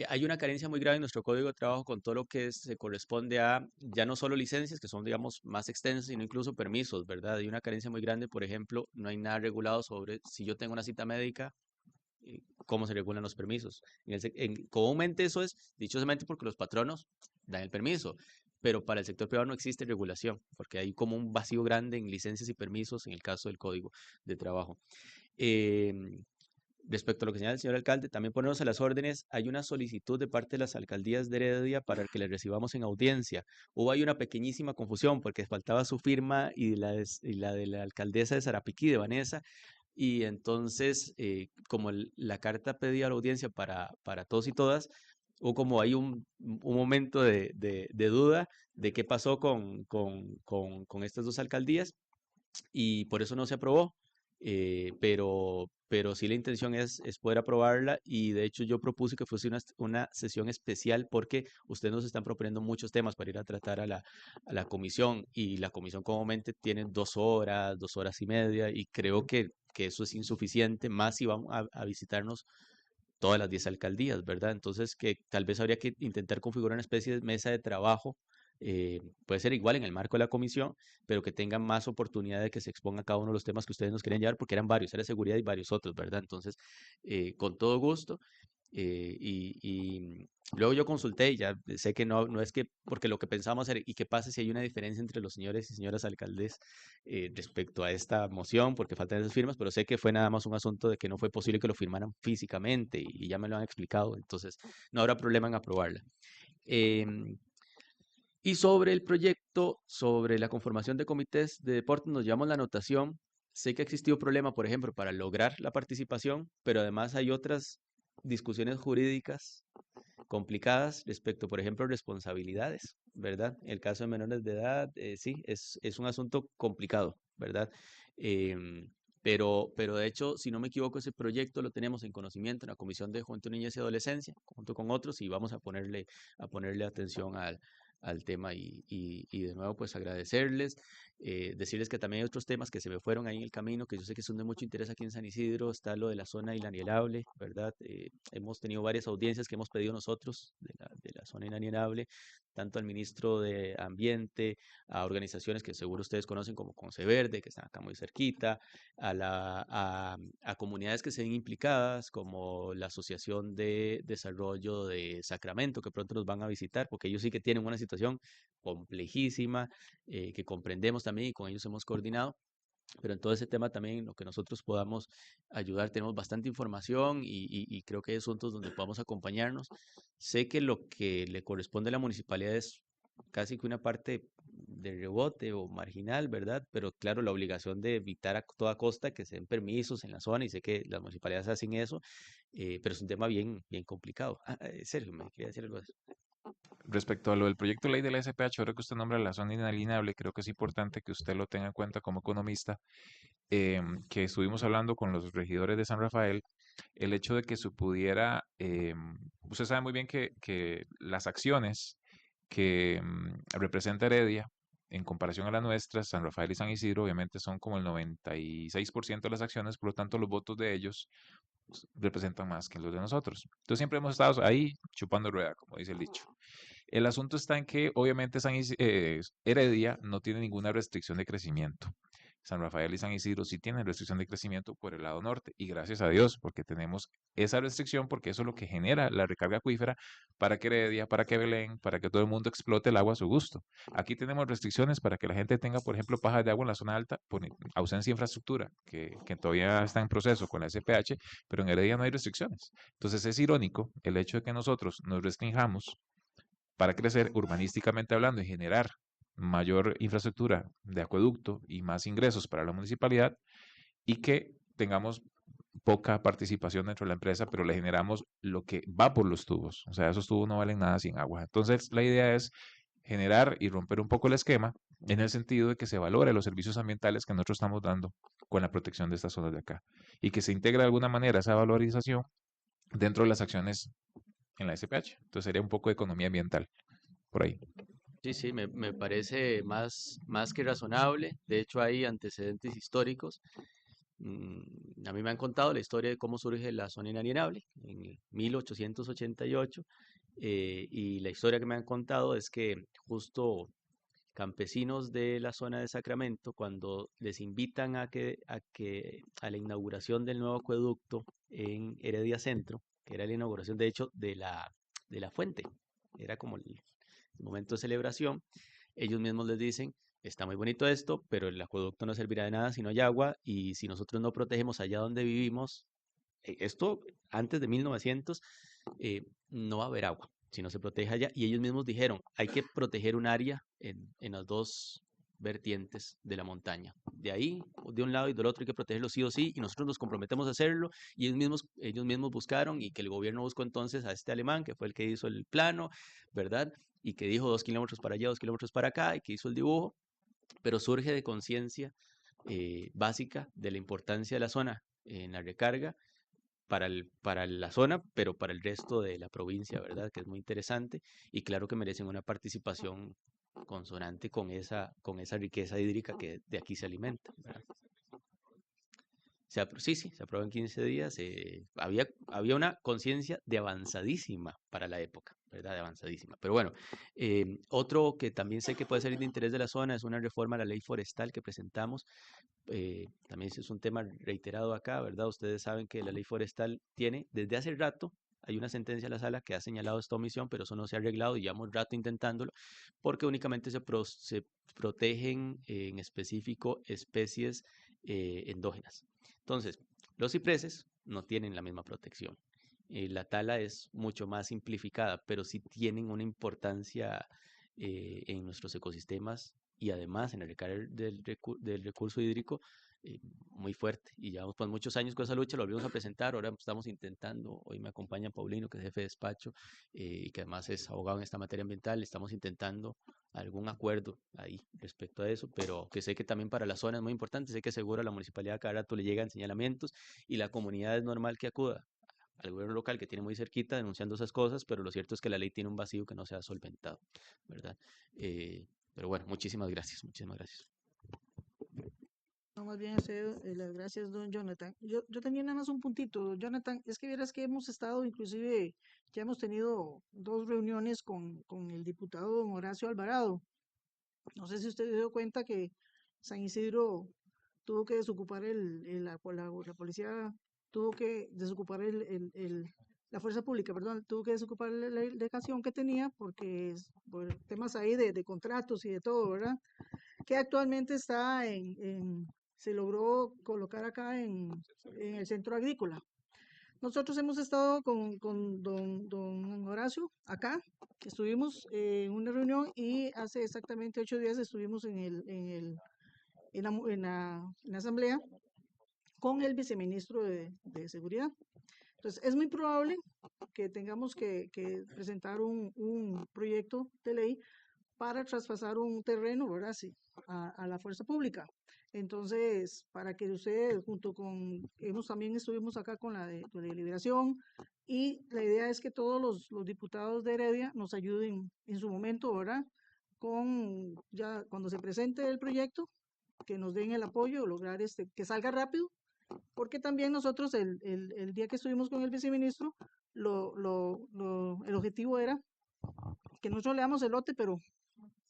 Speaker 5: Hay una carencia muy grave en nuestro código de trabajo con todo lo que se corresponde a ya no solo licencias, que son, digamos, más extensas, sino incluso permisos, ¿verdad? Hay una carencia muy grande, por ejemplo, no hay nada regulado sobre si yo tengo una cita médica, cómo se regulan los permisos. Comúnmente eso es dichosamente porque los patronos dan el permiso, pero para el sector privado no existe regulación, porque hay como un vacío grande en licencias y permisos en el caso del código de trabajo. Em, Respecto a lo que señala el señor alcalde, también ponernos a las órdenes, hay una solicitud de parte de las alcaldías de Heredia para que le recibamos en audiencia. Hubo ahí una pequeñísima confusión porque faltaba su firma y la de la alcaldesa de Sarapiquí, de Vanessa, y entonces, como la carta pedía la audiencia para todos y todas, hubo como ahí un momento de duda de qué pasó con estas dos alcaldías y por eso no se aprobó. Pero sí la intención es poder aprobarla y de hecho yo propuse que fuese una sesión especial porque ustedes nos están proponiendo muchos temas para ir a tratar a la comisión y la comisión comúnmente tiene 2 horas, 2 horas y media y creo que eso es insuficiente, más si vamos a visitarnos todas las 10 alcaldías, ¿verdad? Entonces que tal vez habría que intentar configurar una especie de mesa de trabajo, puede ser igual en el marco de la comisión, pero que tengan más oportunidad de que se exponga cada uno de los temas que ustedes nos quieren llevar, porque eran varios, era seguridad y varios otros, ¿verdad? Entonces, con todo gusto. Luego yo consulté y ya sé que no es que, porque lo que pensamos hacer, y qué pasa si hay una diferencia entre los señores y señoras alcaldes respecto a esta moción, porque faltan esas firmas, pero sé que fue nada más un asunto de que no fue posible que lo firmaran físicamente y ya me lo han explicado, entonces no habrá problema en aprobarla. Em, y sobre el proyecto, sobre la conformación de comités de deportes, nos llevamos la anotación. Sé que ha existido problema, por ejemplo, para lograr la participación, pero además hay otras discusiones jurídicas complicadas respecto, por ejemplo, responsabilidades, ¿verdad? En el caso de menores de edad, sí, es un asunto complicado, ¿verdad? Em, pero de hecho, si no me equivoco, ese proyecto lo tenemos en conocimiento en la Comisión de Juventud, Niñez y Adolescencia, junto con otros, y vamos a ponerle atención al tema y de nuevo pues agradecerles, decirles que también hay otros temas que se me fueron ahí en el camino, que yo sé que son de mucho interés aquí en San Isidro, está lo de la zona inalienable, ¿verdad? Hemos tenido varias audiencias que hemos pedido nosotros de la zona inalienable, tanto al ministro de Ambiente, a organizaciones que seguro ustedes conocen como Conceverde, que están acá muy cerquita, a comunidades que se ven implicadas, como la Asociación de Desarrollo de Sacramento, que pronto nos van a visitar, porque ellos sí que tienen una situación complejísima, que comprendemos también y con ellos hemos coordinado. Pero en todo ese tema también, lo que nosotros podamos ayudar, tenemos bastante información y creo que hay asuntos donde podamos acompañarnos. Sé que lo que le corresponde a la municipalidad es casi que una parte de rebote o marginal, ¿verdad? Pero claro, la obligación de evitar a toda costa que se den permisos en la zona y sé que las municipalidades hacen eso, pero es un tema bien complicado. Sergio, me quería decir algo de eso.
Speaker 4: Respecto a lo del proyecto de ley de la SPH, ahora que usted nombra la zona inalienable, creo que es importante que usted lo tenga en cuenta como economista, que estuvimos hablando con los regidores de San Rafael el hecho de que se pudiera, usted sabe muy bien que las acciones que representa Heredia, en comparación a las nuestras, San Rafael y San Isidro, obviamente son como el 96% de las acciones, por lo tanto los votos de ellos representan más que los de nosotros. Entonces siempre hemos estado ahí chupando rueda, como dice el dicho. El asunto está en que obviamente Heredia no tiene ninguna restricción de crecimiento. San Rafael y San Isidro sí tienen restricción de crecimiento por el lado norte y gracias a Dios porque tenemos esa restricción porque eso es lo que genera la recarga acuífera para que Heredia, para que Belén, para que todo el mundo explote el agua a su gusto. Aquí tenemos restricciones para que la gente tenga, por ejemplo, pajas de agua en la zona alta por ausencia de infraestructura que todavía está en proceso con la SPH, pero en Heredia no hay restricciones. Entonces es irónico el hecho de que nosotros nos restringamos para crecer urbanísticamente hablando y generar mayor infraestructura de acueducto y más ingresos para la municipalidad y que tengamos poca participación dentro de la empresa, pero le generamos lo que va por los tubos. O sea, esos tubos no valen nada sin agua. Entonces, la idea es generar y romper un poco el esquema en el sentido de que se valore los servicios ambientales que nosotros estamos dando con la protección de estas zonas de acá y que se integre de alguna manera esa valorización dentro de las acciones en la SPH. Entonces, sería un poco de economía ambiental por ahí.
Speaker 5: Sí, sí, me parece más que razonable. De hecho, hay antecedentes históricos. A mí me han contado la historia de cómo surge la zona inalienable en el 1888, y la historia que me han contado es que justo campesinos de la zona de Sacramento, cuando les invitan a la inauguración del nuevo acueducto en Heredia Centro, que era la inauguración de hecho de la fuente, era como el momento de celebración, ellos mismos les dicen, está muy bonito esto, pero el acueducto no servirá de nada si no hay agua y si nosotros no protegemos allá donde vivimos, esto antes de 1900, no va a haber agua si no se protege allá. Y ellos mismos dijeron, hay que proteger un área en las dos vertientes de la montaña. De ahí, de un lado y del otro, hay que protegerlo sí o sí, y nosotros nos comprometemos a hacerlo, y ellos mismos buscaron, y que el gobierno buscó entonces a este alemán, que fue el que hizo el plano, ¿verdad? Y que dijo 2 kilómetros para allá, 2 kilómetros para acá, y que hizo el dibujo, pero surge de conciencia básica de la importancia de la zona en la recarga para la zona, pero para el resto de la provincia, ¿verdad? Que es muy interesante y claro que merecen una participación consonante con esa riqueza hídrica que de aquí se alimenta, ¿verdad? Sí, sí, se aprobó en 15 días. Había una conciencia de avanzadísima para la época, ¿verdad? De avanzadísima. Pero bueno, otro que también sé que puede ser de interés de la zona es una reforma a la ley forestal que presentamos. También es un tema reiterado acá, ¿verdad? Ustedes saben que la ley forestal tiene desde hace rato, hay una sentencia de la sala que ha señalado esta omisión, pero eso no se ha arreglado y llevamos rato intentándolo, porque únicamente se protegen en específico especies endógenas. Entonces, los cipreses no tienen la misma protección. La tala es mucho más simplificada, pero sí tienen una importancia en nuestros ecosistemas y además en el recargo del recurso hídrico eh, muy fuerte. Y llevamos pues muchos años con esa lucha, lo volvimos a presentar, ahora estamos intentando, hoy me acompaña Paulino, que es jefe de despacho y que además es abogado en esta materia ambiental, estamos intentando algún acuerdo ahí respecto a eso, pero que sé que también para la zona es muy importante, sé que seguro a la municipalidad cada rato le llegan señalamientos y la comunidad es normal que acuda al gobierno local que tiene muy cerquita denunciando esas cosas, pero lo cierto es que la ley tiene un vacío que no se ha solventado, ¿verdad? Pero bueno, muchísimas gracias, muchísimas gracias.
Speaker 1: No, más bien, las gracias, don Jonathan. Yo tenía nada más un puntito, don Jonathan. Es que vieras que hemos estado, inclusive, ya hemos tenido dos reuniones con el diputado don Horacio Alvarado. No sé si usted se dio cuenta que San Isidro tuvo que desocupar la policía tuvo que desocupar la fuerza pública, perdón, tuvo que desocupar la delegación que tenía porque por temas ahí de contratos y de todo, ¿verdad? Que actualmente está se logró colocar acá en el centro agrícola. Nosotros hemos estado con don Horacio acá, estuvimos en una reunión y hace exactamente 8 días estuvimos en la asamblea con el viceministro de Seguridad. Entonces, es muy probable que tengamos que presentar un proyecto de ley para traspasar un terreno, ¿verdad? Sí, a la fuerza pública. Entonces, para que ustedes, junto con, también estuvimos acá con la de deliberación, y la idea es que todos los diputados de Heredia nos ayuden en su momento, ¿verdad? Con, ya cuando se presente el proyecto, que nos den el apoyo, lograr que salga rápido, porque también nosotros el día que estuvimos con el viceministro, el objetivo era que nosotros le damos el lote, pero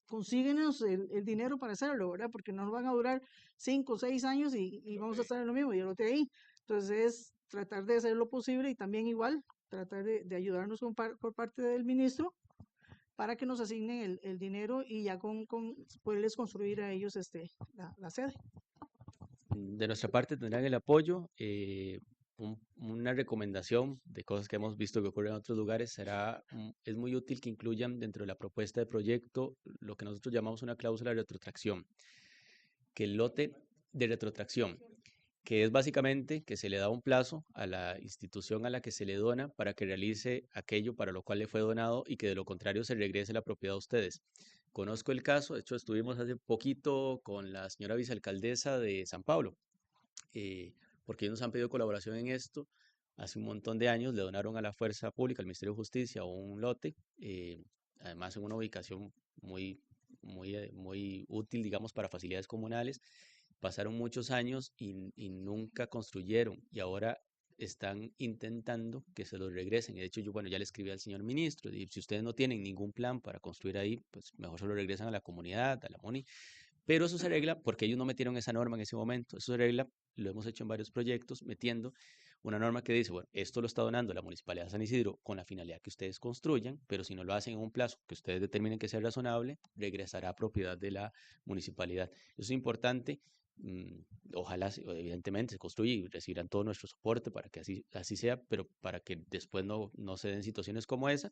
Speaker 1: consíguenos el dinero para hacerlo, ¿verdad? Porque no nos van a durar 5 o 6 años y vamos a estar en lo mismo y el lote ahí. Entonces es tratar de hacer lo posible y también igual tratar de ayudarnos por parte del ministro para que nos asignen el dinero y ya con poderles construir a ellos la sede.
Speaker 5: De nuestra parte tendrán el apoyo. Una recomendación de cosas que hemos visto que ocurren en otros lugares es muy útil que incluyan dentro de la propuesta de proyecto lo que nosotros llamamos una cláusula de retrotracción, que el lote de retrotracción, que es básicamente que se le da un plazo a la institución a la que se le dona para que realice aquello para lo cual le fue donado y que de lo contrario se regrese la propiedad a ustedes. Conozco el caso, de hecho estuvimos hace poquito con la señora vicealcaldesa de San Pablo, porque ellos nos han pedido colaboración en esto. Hace un montón de años le donaron a la Fuerza Pública, al Ministerio de Justicia, un lote, además en una ubicación muy útil, digamos, para facilidades comunales. Pasaron muchos años y nunca construyeron, y ahora están intentando que se los regresen. Y de hecho, yo, bueno, ya le escribí al señor ministro, y si ustedes no tienen ningún plan para construir ahí, pues mejor se lo regresan a la comunidad, a la MONI. Pero eso se arregla porque ellos no metieron esa norma en ese momento. Eso se arregla, lo hemos hecho en varios proyectos, metiendo una norma que dice, bueno, esto lo está donando la Municipalidad de San Isidro con la finalidad que ustedes construyan, pero si no lo hacen en un plazo que ustedes determinen que sea razonable, regresará a propiedad de la municipalidad. Eso es importante. Ojalá, evidentemente, se construya y recibirán todo nuestro soporte para que así sea, pero para que después no se den situaciones como esa.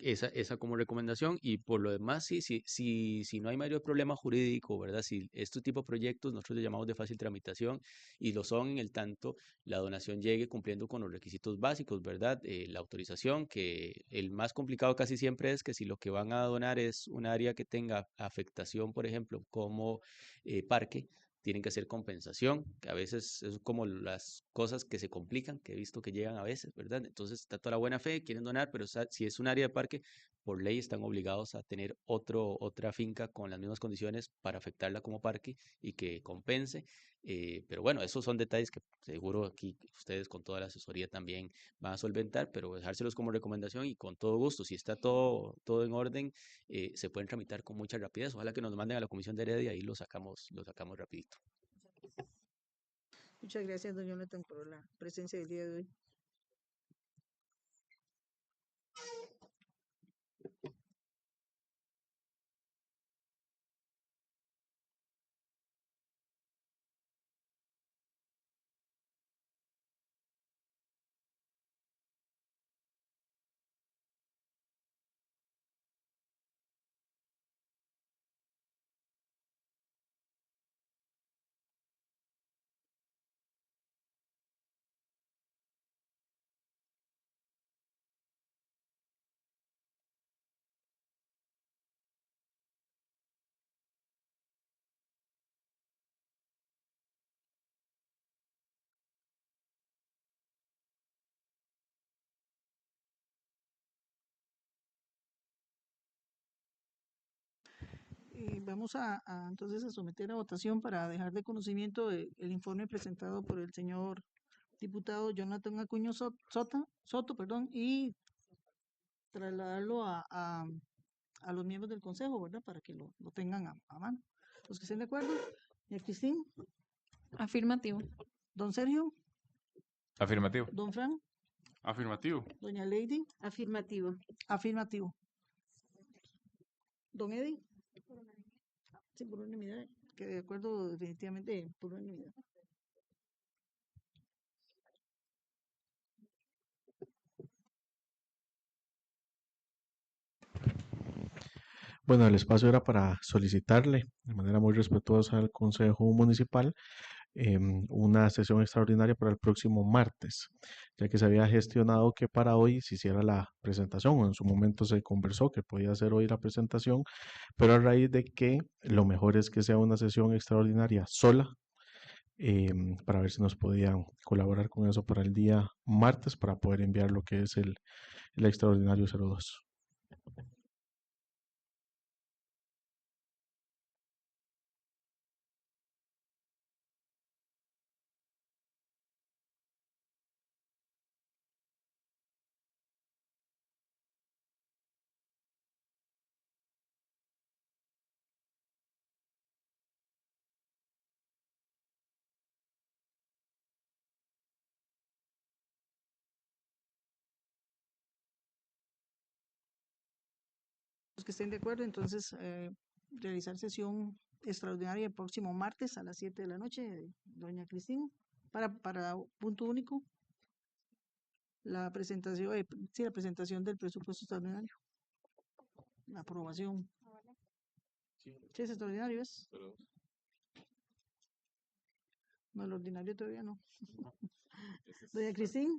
Speaker 5: Esa como recomendación. Y por lo demás, si no hay mayor problema jurídico, ¿verdad? Si este tipo de proyectos nosotros le llamamos de fácil tramitación y lo son en el tanto la donación llegue cumpliendo con los requisitos básicos, ¿verdad? La autorización, que el más complicado casi siempre es que si lo que van a donar es un área que tenga afectación, por ejemplo, como parque, tienen que hacer compensación, que a veces es como las cosas que se complican, que he visto que llegan a veces, ¿verdad? Entonces está toda la buena fe, quieren donar, pero si es un área de parque, por ley están obligados a tener otra finca con las mismas condiciones para afectarla como parque y que compense. Pero bueno, esos son detalles que seguro aquí ustedes con toda la asesoría también van a solventar, pero dejárselos como recomendación y con todo gusto, si está todo en orden, se pueden tramitar con mucha rapidez. Ojalá que nos manden a la Comisión de Heredia y lo sacamos rapidito.
Speaker 1: Muchas gracias, don Jonathan, por la presencia del día de hoy. Vamos entonces a someter a votación para dejar de conocimiento el informe presentado por el señor diputado Jonathan Acuño Soto, perdón, y trasladarlo a los miembros del consejo, ¿verdad? Para que lo tengan a mano. Los que estén de acuerdo. Doña Cristín,
Speaker 6: Afirmativo.
Speaker 1: don Sergio,
Speaker 4: Afirmativo.
Speaker 1: don Fran,
Speaker 8: Afirmativo.
Speaker 1: doña Lady,
Speaker 6: Afirmativo.
Speaker 1: afirmativo. Don Eddie, sí, por unanimidad, que de acuerdo definitivamente por unanimidad.
Speaker 3: Bueno, el espacio era para solicitarle de manera muy respetuosa al Consejo Municipal una sesión extraordinaria para el próximo martes, ya que se había gestionado que para hoy se hiciera la presentación, o en su momento se conversó que podía ser hoy la presentación, pero a raíz de que lo mejor es que sea una sesión extraordinaria sola, para ver si nos podían colaborar con eso para el día martes para poder enviar lo que es el extraordinario 02.
Speaker 1: Los que estén de acuerdo, entonces realizar sesión extraordinaria el próximo martes a las 7 de la noche, doña Cristina, para punto único, la presentación, sí, la presentación del presupuesto extraordinario, la aprobación. Sí, es extraordinario, ¿es? No, el ordinario todavía no. Doña Cristina,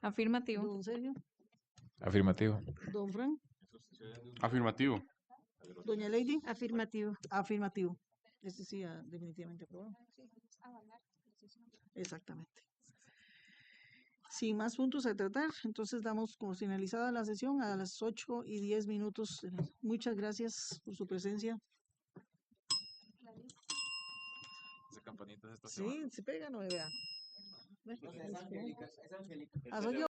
Speaker 2: Afirmativo.
Speaker 1: don Sergio,
Speaker 4: Afirmativo.
Speaker 1: don Frank,
Speaker 8: Afirmativo.
Speaker 1: doña Lady,
Speaker 2: Afirmativo.
Speaker 1: afirmativo. Este sí, definitivamente aprobado. Exactamente. Sin más puntos a tratar, entonces damos como finalizada la sesión a las 8:10. Muchas gracias por su presencia.
Speaker 4: Esa campanita se está
Speaker 1: Sí, se pega, no me vea. Ah, soy yo.